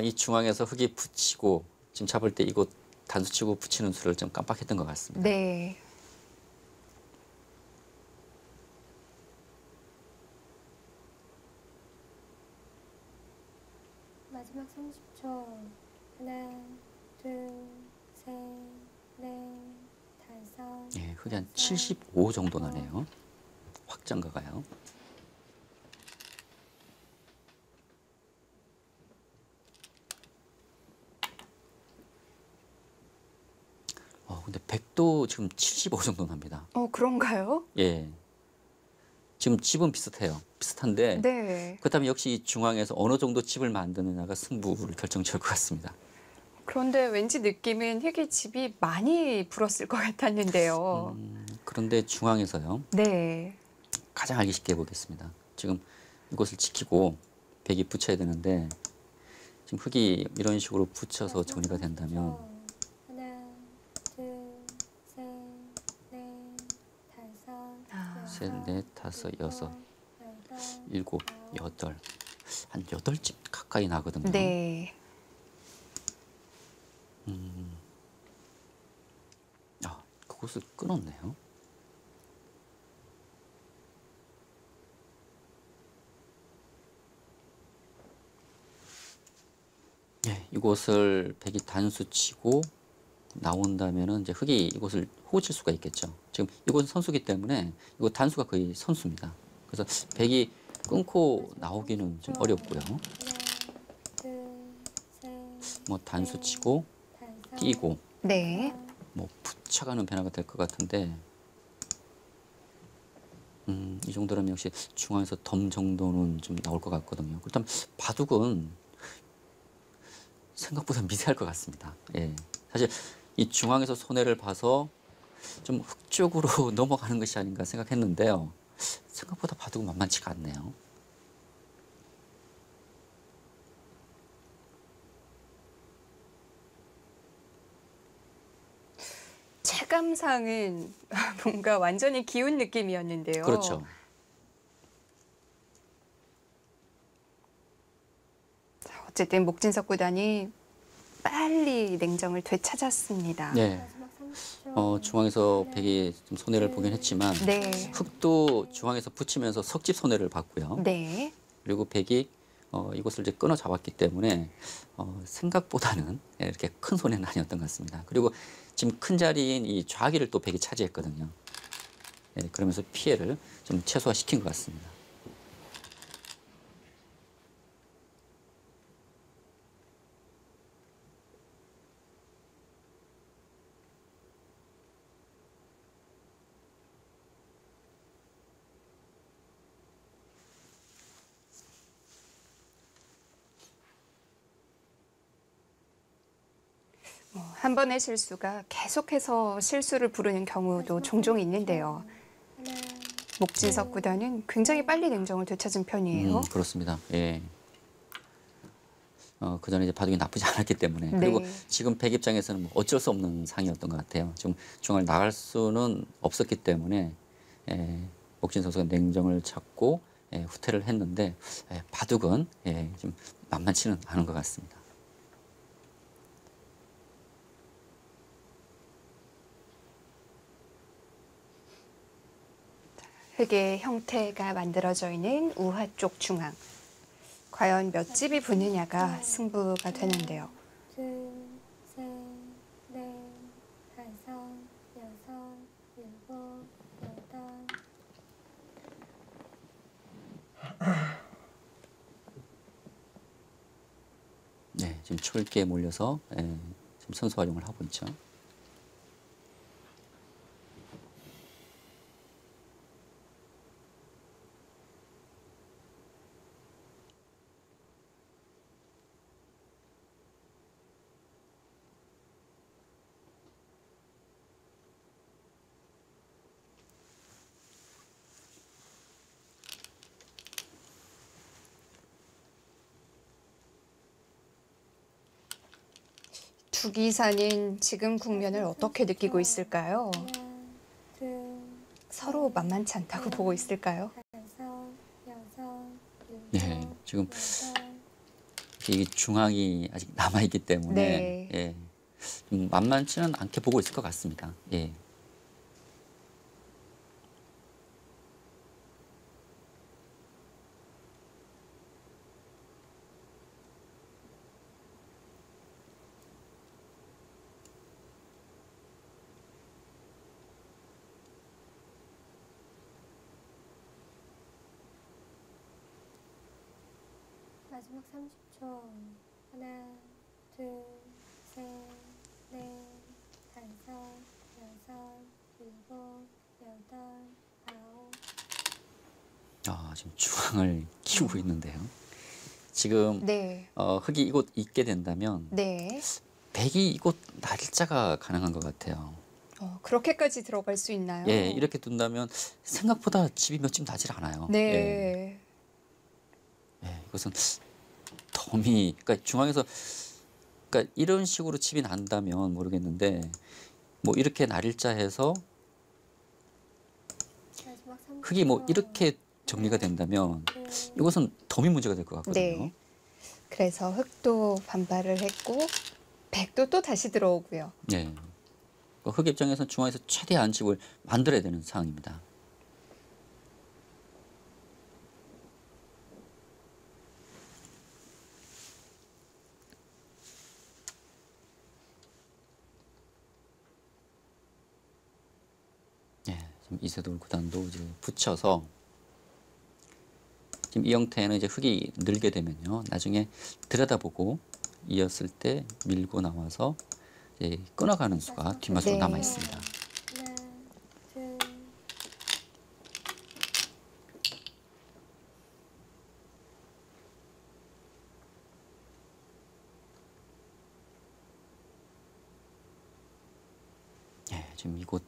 이 중앙에서 흑이 붙이고 지금 잡을 때 이곳 단수치고 붙이는 수를 좀 깜빡했던 것 같습니다. 네. 30초. 하나, 둘, 셋, 넷, 다섯. 예, 흙이 한 75 정도 나네요. 확장가 가요. 근데 100도 지금 75 정도 납니다. 그런가요? 예. 지금 집은 비슷해요. 비슷한데 네. 그렇다면 역시 이 중앙에서 어느 정도 집을 만드느냐가 승부를 결정지을 것 같습니다. 그런데 왠지 느낌은 흙이 집이 많이 불었을 것 같았는데요. 그런데 중앙에서요. 네. 가장 알기 쉽게 해보겠습니다. 지금 이곳을 지키고 벽이 붙여야 되는데 지금 흙이 이런 식으로 붙여서 정리가 된다면 하나, 둘, 셋, 넷, 다섯. 셋, 넷, 다섯, 여섯, 일곱, 여덟 한 8집 가까이 나거든요. 네. 그곳을 끊었네요. 네, 이곳을 백이 단수 치고 나온다면은 이제 흙이 이곳을 호구 칠 수가 있겠죠. 지금 이곳은 선수기 때문에 이곳 단수가 거의 선수입니다. 그래서 백이 끊고 나오기는 좀 어렵고요. 하나, 둘, 셋, 뭐 단수 치고 뛰고 네. 뭐 붙여가는 변화가 될 것 같은데 이 정도라면 역시 중앙에서 덤 정도는 좀 나올 것 같거든요. 그렇다면 바둑은 생각보다 미세할 것 같습니다. 예. 사실 이 중앙에서 손해를 봐서 좀 흙 쪽으로 넘어가는 것이 아닌가 생각했는데요. 생각보다 바둑은 만만치가 않네요. 체감상은 뭔가 완전히 기운 느낌이었는데요. 그렇죠. 자, 어쨌든 목진석 구단이 빨리 냉정을 되찾았습니다. 네. 마지막 30초. 중앙에서 백이 좀 손해를 보긴 했지만 네. 흙도 중앙에서 붙이면서 석집 손해를 봤고요. 네. 그리고 백이 이곳을 이제 끊어 잡았기 때문에 생각보다는 이렇게 큰 손해는 아니었던 것 같습니다. 그리고 지금 큰 자리인 이 좌기를 또 백이 차지했거든요. 예, 그러면서 피해를 좀 최소화시킨 것 같습니다. 한 번의 실수가 계속해서 실수를 부르는 경우도 종종 있는데요. 하나, 목진석 구단은 굉장히 빨리 냉정을 되찾은 편이에요. 그렇습니다. 예. 그 전에 이제 바둑이 나쁘지 않았기 때문에 그리고 네. 지금 백 입장에서는 뭐 어쩔 수 없는 상이었던 것 같아요. 지금 중앙을 나갈 수는 없었기 때문에 목진 선수가 냉정을 찾고 후퇴를 했는데 바둑은 좀 만만치는 않은 것 같습니다. 흙의 형태가 만들어져 있는 우하 쪽 중앙. 과연 몇 집이 붙느냐가 승부가 되는데요. 둘, 셋, 넷, 다섯, 여섯, 일곱, 여덟. 네, 지금 철기에 몰려서 지금 선수 활용을 하고 있죠. 두 기사는 지금 국면을 어떻게 느끼고 있을까요? 하나, 둘, 서로 만만치 않다고 보고 있을까요? 다섯, 여섯, 일곱, 네, 지금 여덟. 이 중앙이 아직 남아 있기 때문에 네. 좀 만만치는 않게 보고 있을 것 같습니다. 예. 마지막 30초. 하나, 둘, 셋, 넷, 다섯, 여섯, 일곱, 여덟, 아홉. 지금 중앙을 키우고 있는데요. 지금 네. 흙이 이곳 있게 된다면 네. 백이 이곳 날짜가 가능한 것 같아요. 그렇게까지 들어갈 수 있나요? 예, 이렇게 둔다면 생각보다 집이 몇 집 나질 않아요. 네. 예, 이것은 덤이, 그러니까 중앙에서, 그러니까 이런 식으로 집이 난다면 모르겠는데, 뭐 이렇게 날일자해서 마지막 30초. 흙이 뭐 이렇게 정리가 된다면 이것은 덤이 문제가 될 것 같거든요. 네. 그래서 흙도 반발을 했고 백도 또 다시 들어오고요. 네. 흙 입장에서는 중앙에서 최대한 집을 만들어야 되는 상황입니다. 네, 지금 이세돌 구단도 이제 붙여서 지금 이 형태는 이제 흙이 늘게 되면요, 나중에 들여다보고 이었을 때 밀고 나와서 이제 끊어가는 수가 뒷맛으로 네. 남아 있습니다. 하나, 둘, 예, 지금 이곳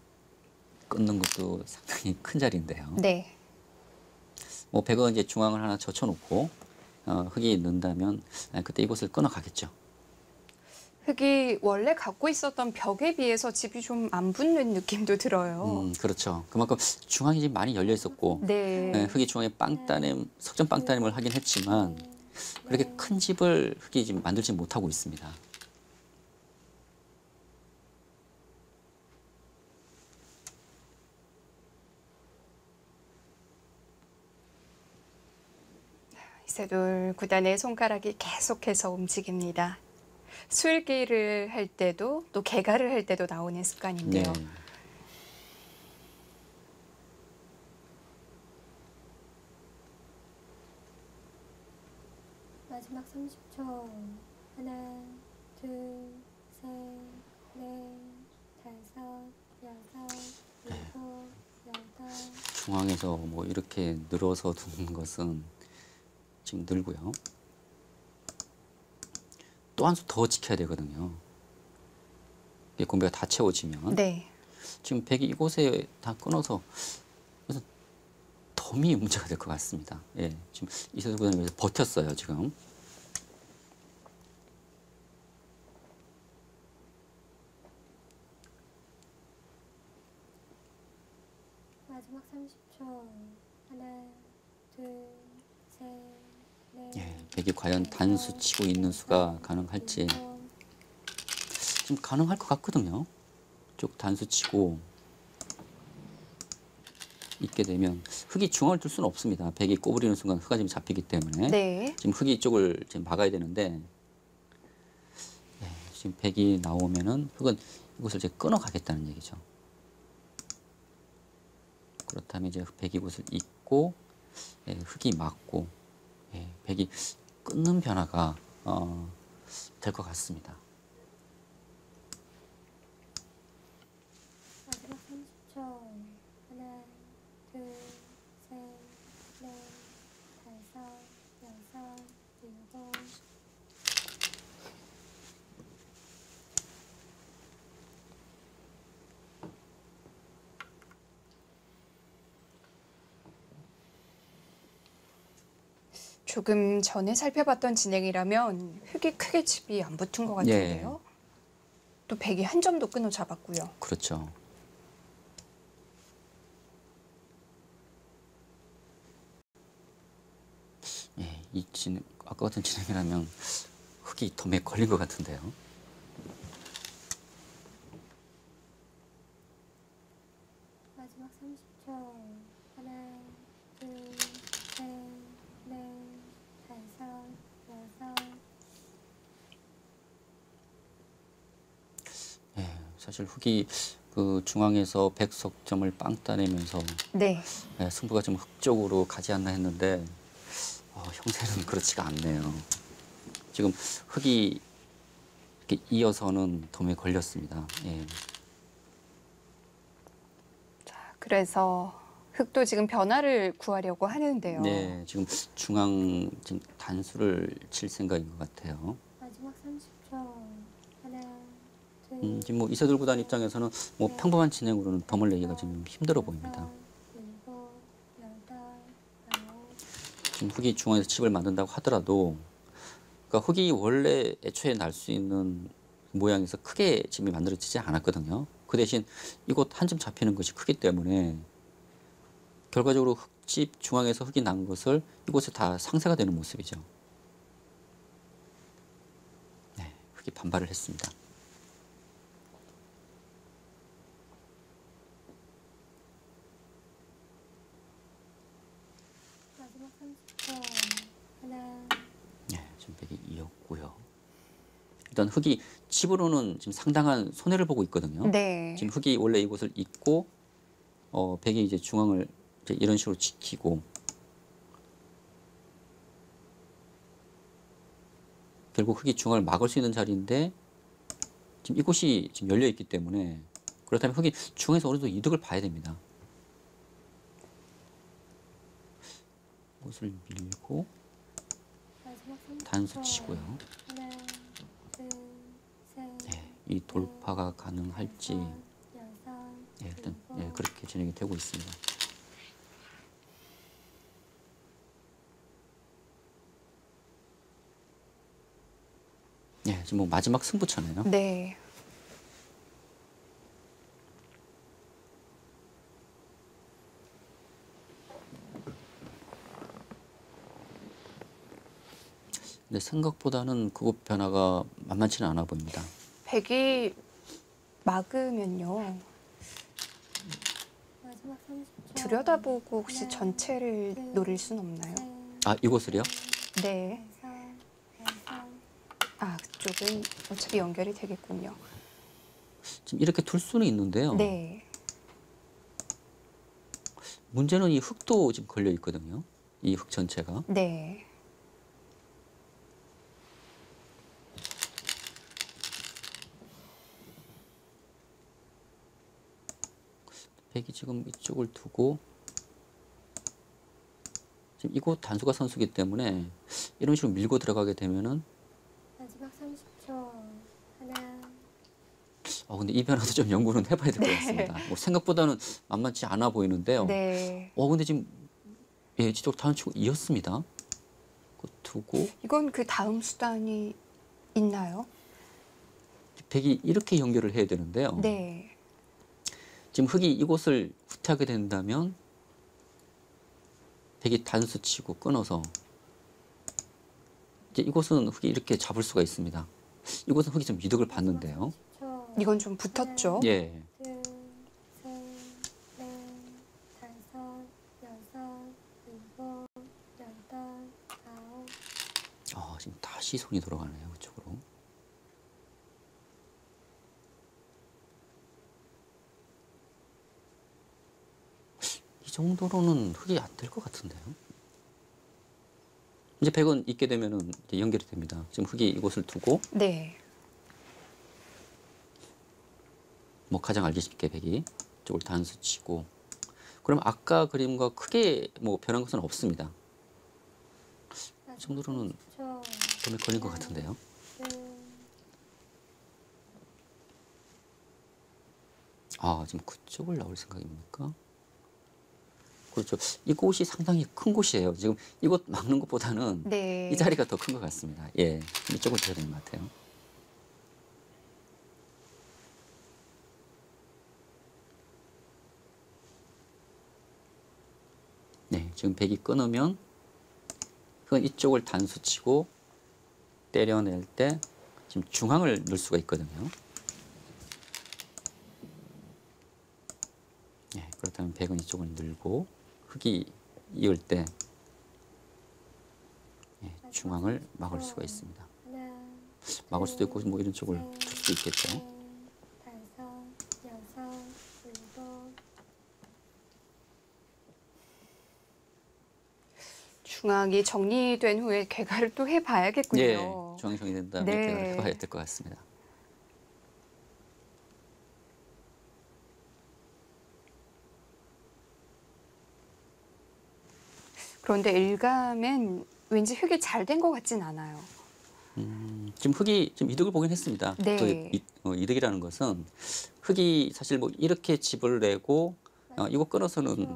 끊는 것도 상당히 큰 자리인데요. 네. 뭐 백은 이제 중앙을 하나 젖혀놓고 흙이 는다면 그때 이곳을 끊어가겠죠. 흙이 원래 갖고 있었던 벽에 비해서 집이 좀 안 붙는 느낌도 들어요. 그렇죠. 그만큼 중앙이 지금 많이 열려 있었고 네. 흙이 중앙에 빵따냄, 석전 빵따냄을 하긴 했지만 그렇게 큰 집을 흙이 지금 만들지 못하고 있습니다. 이세돌 구단의 손가락이 계속해서 움직입니다. 수일기를 할 때도 또 개가를 할 때도 나오는 습관인데요. 네. 마지막 30초. 하나, 둘, 셋, 넷, 다섯, 여섯, 일곱, 여덟. 중앙에서 뭐 이렇게 늘어서 두는 것은 지금 늘고요. 또 한 수 더 지켜야 되거든요. 이게 공배가 다 채워지면 네. 지금 백이 이곳에 다 끊어서 그래서 덤이 문제가 될 것 같습니다. 예, 지금 이세돌 구단이 버텼어요 지금. 마지막 30초. 하나, 둘, 셋, 넷. 예, 백이 과연 단수 치고 있는 수가 가능할지 지금 가능할 것 같거든요. 쭉 단수 치고 있게 되면 흙이 중앙을 둘 수는 없습니다. 백이 꼬부리는 순간 흙가 지금 잡히기 때문에 네. 지금 흙이 이쪽을 지금 막아야 되는데 지금 백이 나오면은 흙은 이곳을 이제 끊어가겠다는 얘기죠. 그렇다면 이제 백이 이곳을 잇고 흙이 막고 백이 끊는 변화가 될 것 같습니다. 마지막 30초. 하나, 둘, 셋, 넷, 다섯, 여섯, 일곱. 조금 전에 살펴봤던 진행이라면 흙이 크게 집이 안 붙은 것 같은데요. 또 백이 한 점도 끊어 잡았고요. 그렇죠. 예, 이 진행, 아까 같은 진행이라면 흙이 덤에 걸린 것 같은데요. 마지막 30초. 하나, 둘, 셋, 넷, 다섯, 여섯. 예, 사실 흙이 그 중앙에서 백석점을 빵 따내면서 네. 승부가 좀 흙 쪽으로 가지 않나 했는데 형태는 그렇지가 않네요. 지금 흙이 이렇게 이어서는 덤에 걸렸습니다. 예. 자, 그래서 흙도 지금 변화를 구하려고 하는데요. 네, 지금 중앙 지금 단수를 칠 생각인 것 같아요. 마지막 30초. 하나, 둘, 지금 뭐 이세돌 구단 입장에서는 뭐 평범한 진행으로는 덤을 내기가 좀 힘들어 보입니다. 일곱, 여덟, 아홉. 지금 흙이 중앙에서 칩을 만든다고 하더라도, 그러니까 흙이 원래 애초에 날 수 있는 모양에서 크게 집이 만들어지지 않았거든요. 그 대신 이곳 한 점 잡히는 것이 크기 때문에 결과적으로 흙집 중앙에서 흙이 난 것을 이곳에 다 상쇄가 되는 모습이죠. 네, 흙이 반발을 했습니다. 마지막 30초. 하나, 네, 지금 백이 이었고요. 일단 흙이 집으로는 지금 상당한 손해를 보고 있거든요. 네. 지금 흙이 원래 이곳을 잇고 백이 이제 중앙을 이제 이런 식으로 지키고 결국 흙이 중앙을 막을 수 있는 자리인데 지금 이곳이 지금 열려 있기 때문에 그렇다면 흙이 중앙에서 어느 정도 이득을 봐야 됩니다. 이것을 밀고 마지막 30초. 단수 치고요. 하나, 둘, 셋. 네, 이 돌파가 가능할지 여섯, 일단 일곱. 그렇게 진행이 되고 있습니다. 지금 뭐 마지막 승부처네요. 네. 근데 생각보다는 그곳 변화가 만만치는 않아 보입니다. 백이 막으면요. 마지막 30초. 들여다보고 혹시 전체를 노릴 순 없나요? 아, 이곳을요? 네. 여섯. 아, 그쪽은 어차피 연결이 되겠군요. 지금 이렇게 둘 수는 있는데요. 네. 문제는 이 흙도 지금 걸려 있거든요. 이 흙 전체가. 네. 백이 지금 이쪽을 두고 지금 이곳 단수가 선수기 때문에 이런 식으로 밀고 들어가게 되면은 마지막 30초. 하나, 근데 이 변화도 좀 연구는 해봐야 될 것 같습니다. 뭐 생각보다는 만만치 않아 보이는데요. 네. 근데 지금 이쪽 단수 치고 이었습니다. 그거 두고 이건 그 다음 수단이 있나요? 백이 이렇게 연결을 해야 되는데요. 네. 지금 흙이 이곳을 후퇴하게 된다면 백이 단수 치고 끊어서 이제 이곳은 흙이 이렇게 잡을 수가 있습니다. 이곳은 흙이 좀 이득을 봤는데요. 30초. 이건 좀 붙었죠? 예. 둘, 셋, 넷, 다섯, 여섯, 일곱, 여덟, 아홉. 지금 다시 손이 돌아가네요. 그쪽으로. 이 정도로는 흙이 안 될 것 같은데요. 이제 백은 있게 되면은 이제 연결이 됩니다. 지금 흙이 이곳을 두고 네. 뭐 가장 알기 쉽게 백이 이쪽을 단수 치고 그럼 아까 그림과 크게 뭐 변한 것은 없습니다. 이 정도로는 30초. 덤에 걸린 것 같은데요. 둘, 지금 그쪽을 나올 생각입니까? 그렇죠. 이곳이 상당히 큰 곳이에요. 지금 이곳 막는 것보다는 네. 이 자리가 더 큰 것 같습니다. 예, 이쪽을 쳐야 되는 것 같아요. 네, 지금 백이 끊으면 그건 이쪽을 단수 치고 때려낼 때 지금 중앙을 넣을 수가 있거든요. 네, 그렇다면 백은 이쪽을 늘고 흙이 이을 때 중앙을 막을 수가 있습니다. 하나, 막을 수도 있고 뭐 이런 쪽을 셋, 줄 수도 있겠죠. 넷, 다섯, 여섯, 일곱. 중앙이 정리된 후에 개가를 또 해봐야겠군요. 예, 중앙이 정리된 다음에 네. 개가를 해봐야 될 것 같습니다. 그런데 일감엔 왠지 흙이 잘 된 것 같진 않아요. 지금 흙이 좀 이득을 보긴 했습니다. 네. 그 이득이라는 것은 흙이 사실 뭐 이렇게 집을 내고 이거 끊어서는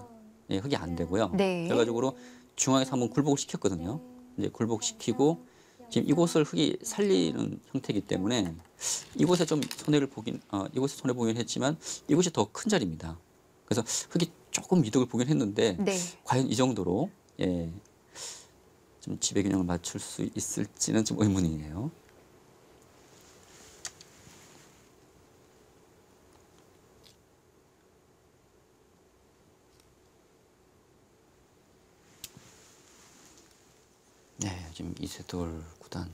예, 흙이 안 되고요. 네. 결과적으로 중앙에서 한번 굴복을 시켰거든요. 이제 굴복시키고 지금 이곳을 흙이 살리는 형태이기 때문에 이곳에 좀 손해를 보긴 이곳에 손해 보긴 했지만 이곳이 더 큰 자리입니다. 그래서 흙이 조금 이득을 보긴 했는데 네. 과연 이 정도로 예, 좀 지배 균형을 맞출 수 있을지는 좀 의문이에요. 네, 지금 이세돌 구단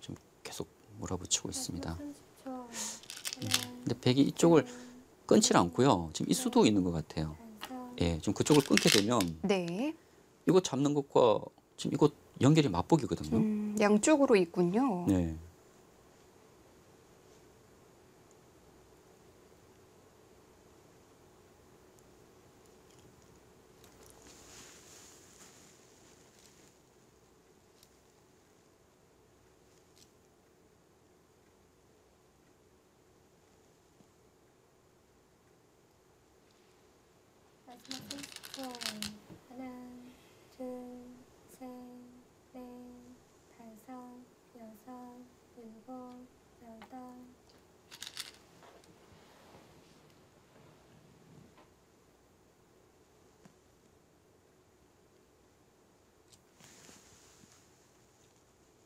좀 계속 몰아붙이고 있습니다. 30초. 근데 백이 이쪽을 끊지 않고요. 지금 이 수도 있는 것 같아요. 예, 지금 그쪽을 끊게 되면 네. 이거 잡는 것과 지금 이거 연결이 맞보기거든요. 양쪽으로 있군요. 네. 마지막 30초. 하나, 둘, 셋, 넷, 다섯, 여섯, 일곱, 여덟.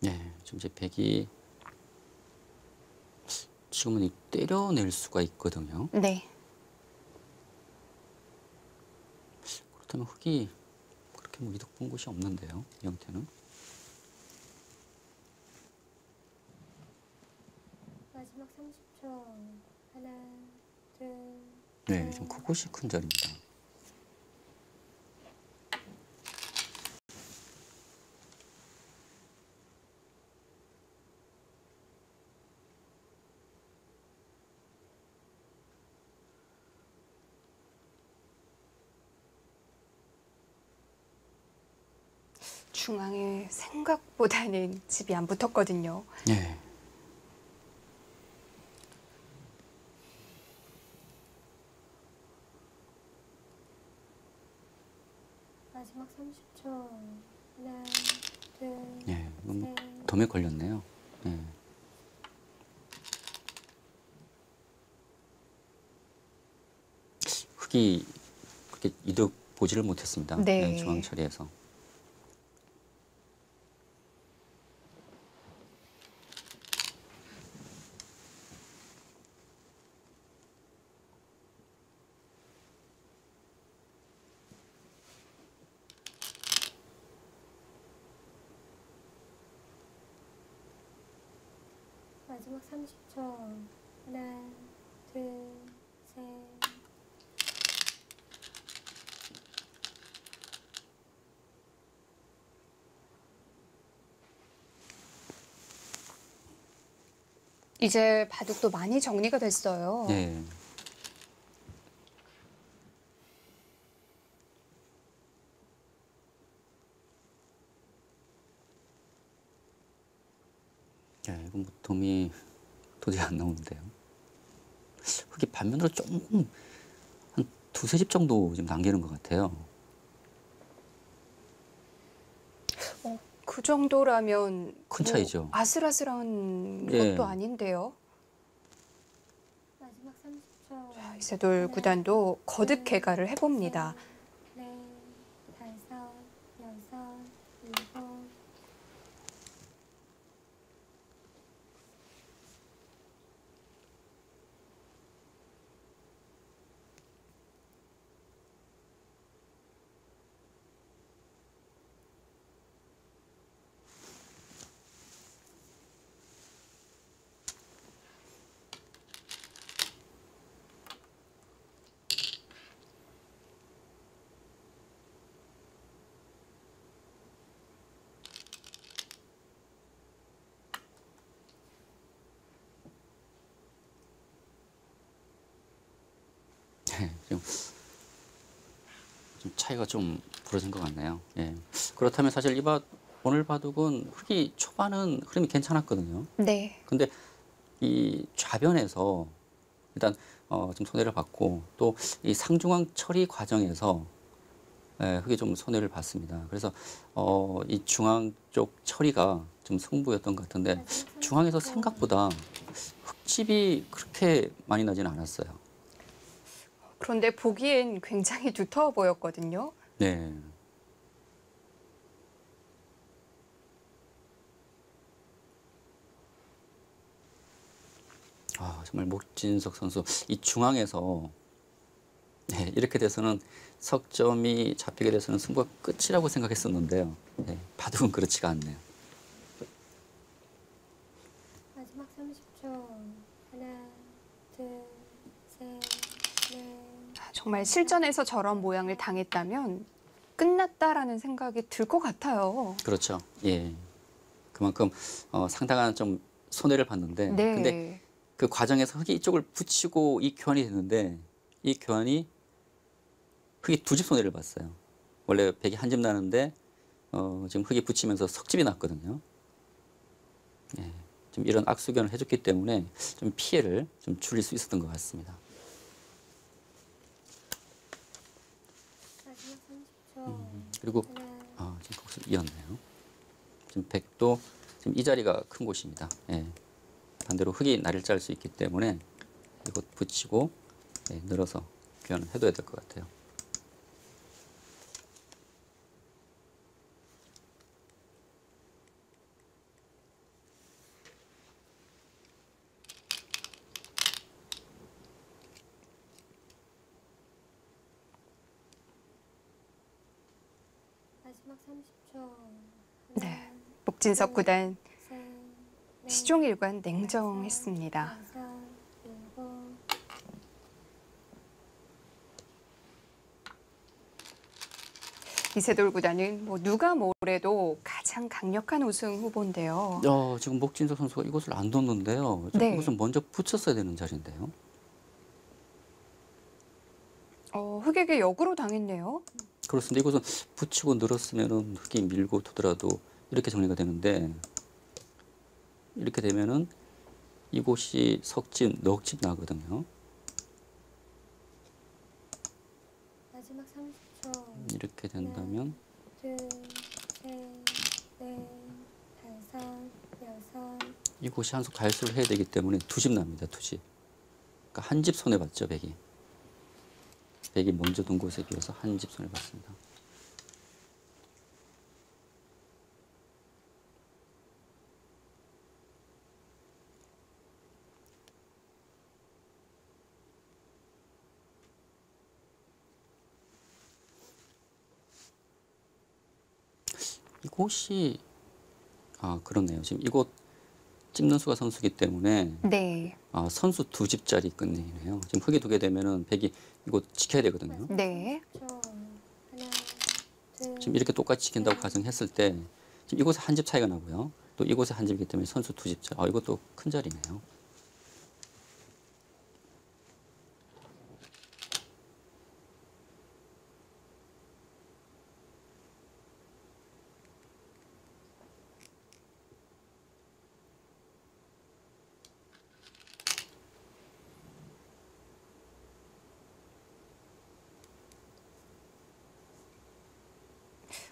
네, 지금 이제 백이 지금은 때려낼 수가 있거든요. 네. 그렇다면 흙이 그렇게 뭐 이득 본 곳이 없는데요. 이 형태는. 마지막 30초. 하나, 둘, 네, 좀 그곳이 큰 자리입니다. 중앙에 생각보다는 집이 안 붙었거든요. 네. 마지막 30초. 하나, 둘, 예, 너무 셋. 덤에 걸렸네요. 예. 흙이 그렇게 이득 보지를 못했습니다. 네. 예, 중앙 처리에서. 마지막 30초. 하나, 둘, 셋. 이제 바둑도 많이 정리가 됐어요. 예. 예, 이건 뭐 덤이 도저히 안 나오는데요. 흙이 반면으로 조금 한 두세 집 정도 지금 남기는 것 같아요. 그 정도라면 큰 뭐 차이죠. 아슬아슬한 예. 것도 아닌데요. 마지막 30초. 이세돌 구단도 거듭 개가를 해봅니다. 넷, 다섯, 여섯, 일곱. 좀 차이가 좀 벌어진 것 같네요. 예. 그렇다면 사실 오늘 바둑은 흑이 초반은 흐름이 괜찮았거든요. 네. 근데 이 좌변에서 일단 좀 손해를 봤고 또 이 상중앙 처리 과정에서 흑이 좀 손해를 봤습니다. 그래서 이 중앙 쪽 처리가 좀 승부였던 것 같은데 중앙에서 생각보다 흑집이 그렇게 많이 나지는 않았어요. 그런데 보기엔 굉장히 두터워 보였거든요. 네. 정말 목진석 선수 이 중앙에서 네, 이렇게 돼서는 석점이 잡히게 돼서는 승부가 끝이라고 생각했었는데요. 네, 바둑은 그렇지가 않네요. 마지막 30초. 하나, 둘, 셋, 넷. 정말 실전에서 저런 모양을 당했다면 끝났다라는 생각이 들 것 같아요. 그렇죠. 예. 그만큼 상당한 좀 손해를 봤는데 네. 근데 그 과정에서 흑이 이쪽을 붙이고 이 교환이 됐는데 이 교환이 흑이 두 집 손해를 봤어요. 원래 백이 한 집 나는데 지금 흑이 붙이면서 석집이 났거든요. 예. 좀 이런 악수견을 해줬기 때문에 좀 피해를 좀 줄일 수 있었던 것 같습니다. 마지막 30초. 그리고 하나, 지금 거기서 이었네요. 지금 백도 지금 이 자리가 큰 곳입니다. 예. 반대로 흑이 날을 짤 수 있기 때문에 이곳 붙이고 늘어서 교환을 해둬야 될 것 같아요. 마지막 30초. 네. 목진석 구단 셋, 넷, 시종일관 냉정했습니다. 다섯, 일곱. 이세돌 구단은 뭐 누가 뭐래도 가장 강력한 우승 후보인데요. 지금 목진석 선수가 이곳을 안 뒀는데요. 지금 네. 이곳은 먼저 붙였어야 되는 자리인데요. 흑에게 역으로 당했네요. 그렇습니다. 이곳은 붙이고 늘었으면은 흑이 밀고 두더라도 이렇게 정리가 되는데 이렇게 되면은 이곳이 석집, 넉집 나거든요. 마지막 30초. 이렇게 된다면 둘, 셋, 넷, 다섯, 여섯. 이곳이 한속 달수를 해야 되기 때문에 두 집 납니다. 두 집. 그러니까 한 집 손해 봤죠, 백이. 백이 먼저 둔 곳에 비해서 한 집 손해 봤습니다. 이곳이 그렇네요. 지금 이곳 찍는 수가 선수기 때문에 네. 선수 두 집짜리 끝내기네요. 지금 흑이 두게 되면은 백이 이곳 지켜야 되거든요. 네. 10초. 하나, 둘, 지금 이렇게 똑같이 지킨다고 가정했을 때 지금 이곳에 한 집 차이가 나고요. 또 이곳에 한 집이기 때문에 선수 두 집짜. 이것도 큰 자리네요.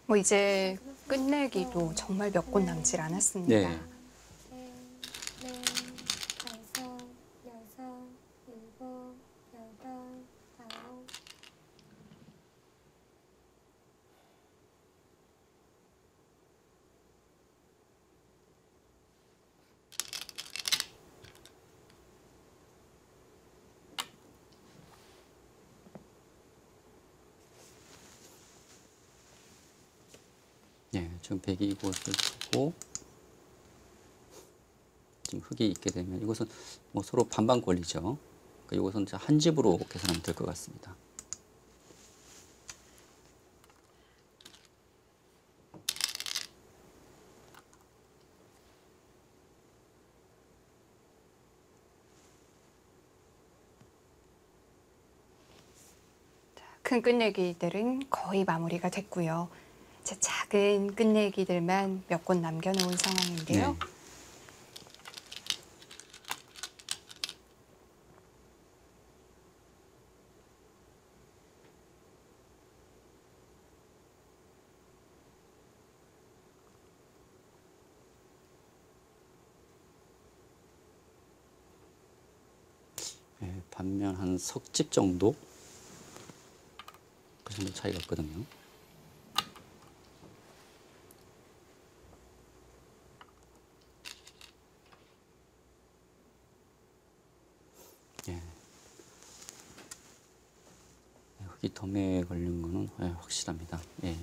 뭐 이제 끝내기도 정말 몇 곳 남질 않았습니다. 네. 셋, 넷, 다섯, 여섯, 일곱, 여덟, 아홉. 네, 지금 백이 이곳을 두고 지금 흑이 있게 되면 이것은 뭐 서로 반반 권리죠. 그러니까 이것은 한 집으로 계산하면 될 것 같습니다. 큰 끝내기들은 거의 마무리가 됐고요. 이제 작은 끝내기들만 몇 곳 남겨놓은 상황인데요. 네. 네, 반면 한 석집 정도 그 정도 차이가 있거든요. 예. 흙이 덤에 걸린 거는 확실합니다. 예.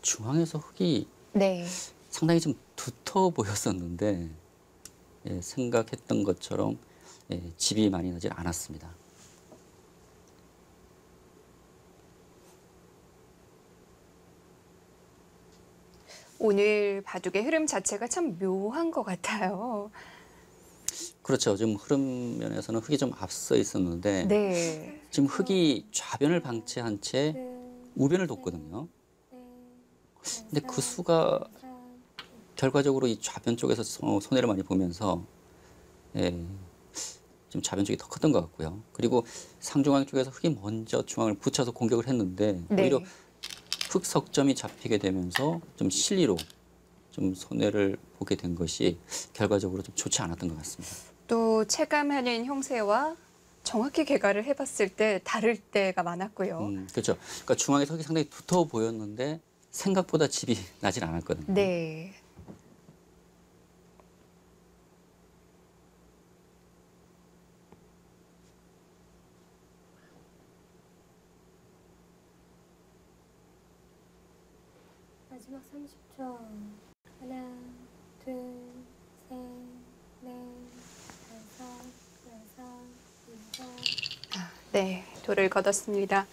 중앙에서 흙이 네. 상당히 좀 두터워 보였었는데 생각했던 것처럼 집이 많이 나질 않았습니다. 오늘 바둑의 흐름 자체가 참 묘한 것 같아요. 그렇죠. 지금 흐름 면에서는 흙이 좀 앞서 있었는데 네. 지금 흙이 좌변을 방치한 채 우변을 뒀거든요. 근데 그 수가 결과적으로 이 좌변 쪽에서 손해를 많이 보면서 좀 좌변 쪽이 더 컸던 것 같고요. 그리고 상중앙 쪽에서 흙이 먼저 중앙을 붙여서 공격을 했는데 네. 오히려 흙 석점이 잡히게 되면서 좀 실리로 좀 손해를 보게 된 것이 결과적으로 좀 좋지 않았던 것 같습니다. 또 체감하는 형세와 정확히 개괄을 해봤을 때 다를 때가 많았고요. 그렇죠. 그러니까 중앙에서 흙이 상당히 두터워 보였는데 생각보다 집이 나질 않았거든요. 네. 마지막 30초. 하나, 둘, 셋, 넷, 다섯, 여섯, 일곱. 네, 돌을 걷었습니다.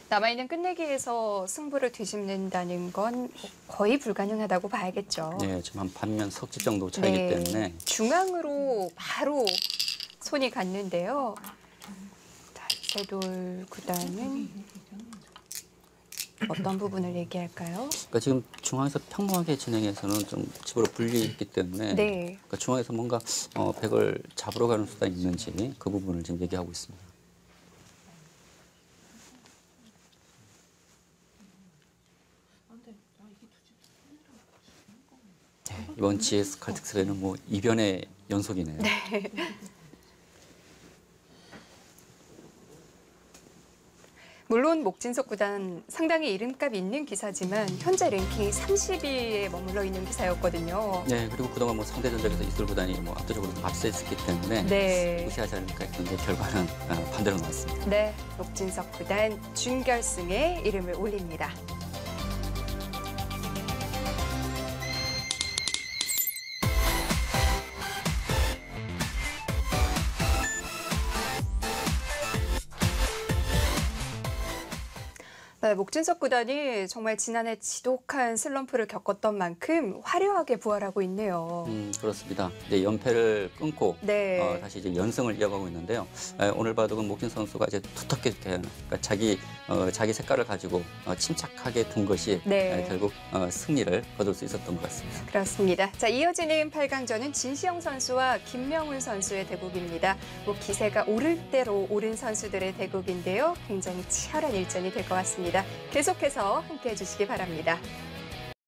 남아있는 끝내기에서 승부를 뒤집는다는 건 거의 불가능하다고 봐야겠죠. 네, 지금 한 반면 석집 정도 차이기 때문에 중앙으로 바로 손이 갔는데요. 자, 이세돌 구단은 어떤 부분을 얘기할까요? 그러니까 지금 중앙에서 평범하게 진행해서는 좀 집으로 불리했기 때문에 네. 그러니까 중앙에서 뭔가 백을 잡으러 가는 수단이 있는지 그 부분을 지금 얘기하고 있습니다. 네, 이번 GS 칼텍스레는 뭐 이변의 연속이네요. 물론 목진석 구단 상당히 이름값 있는 기사지만 현재 랭킹 30위에 머물러 있는 기사였거든요. 네, 그리고 그동안 뭐 상대 전적에서 이슬 구단이 뭐 압도적으로 앞서있었기 때문에 네. 무시하지 않을까 했는데 결과는 반대로 나왔습니다. 네, 목진석 구단 준결승에 이름을 올립니다. 네, 목진석 구단이 정말 지난해 지독한 슬럼프를 겪었던 만큼 화려하게 부활하고 있네요. 그렇습니다. 이제 연패를 끊고 네. 다시 이제 연승을 이어가고 있는데요. 오늘 바둑은 목진 선수가 이제 두텁게 그러니까 자기 색깔을 가지고 침착하게 둔 것이 네. 결국 승리를 거둘 수 있었던 것 같습니다. 그렇습니다. 자, 이어지는 8강전은 진시영 선수와 김명훈 선수의 대국입니다. 뭐 기세가 오를 대로 오른 선수들의 대국인데요. 굉장히 치열한 일전이 될 것 같습니다. 계속해서 함께해 주시기 바랍니다.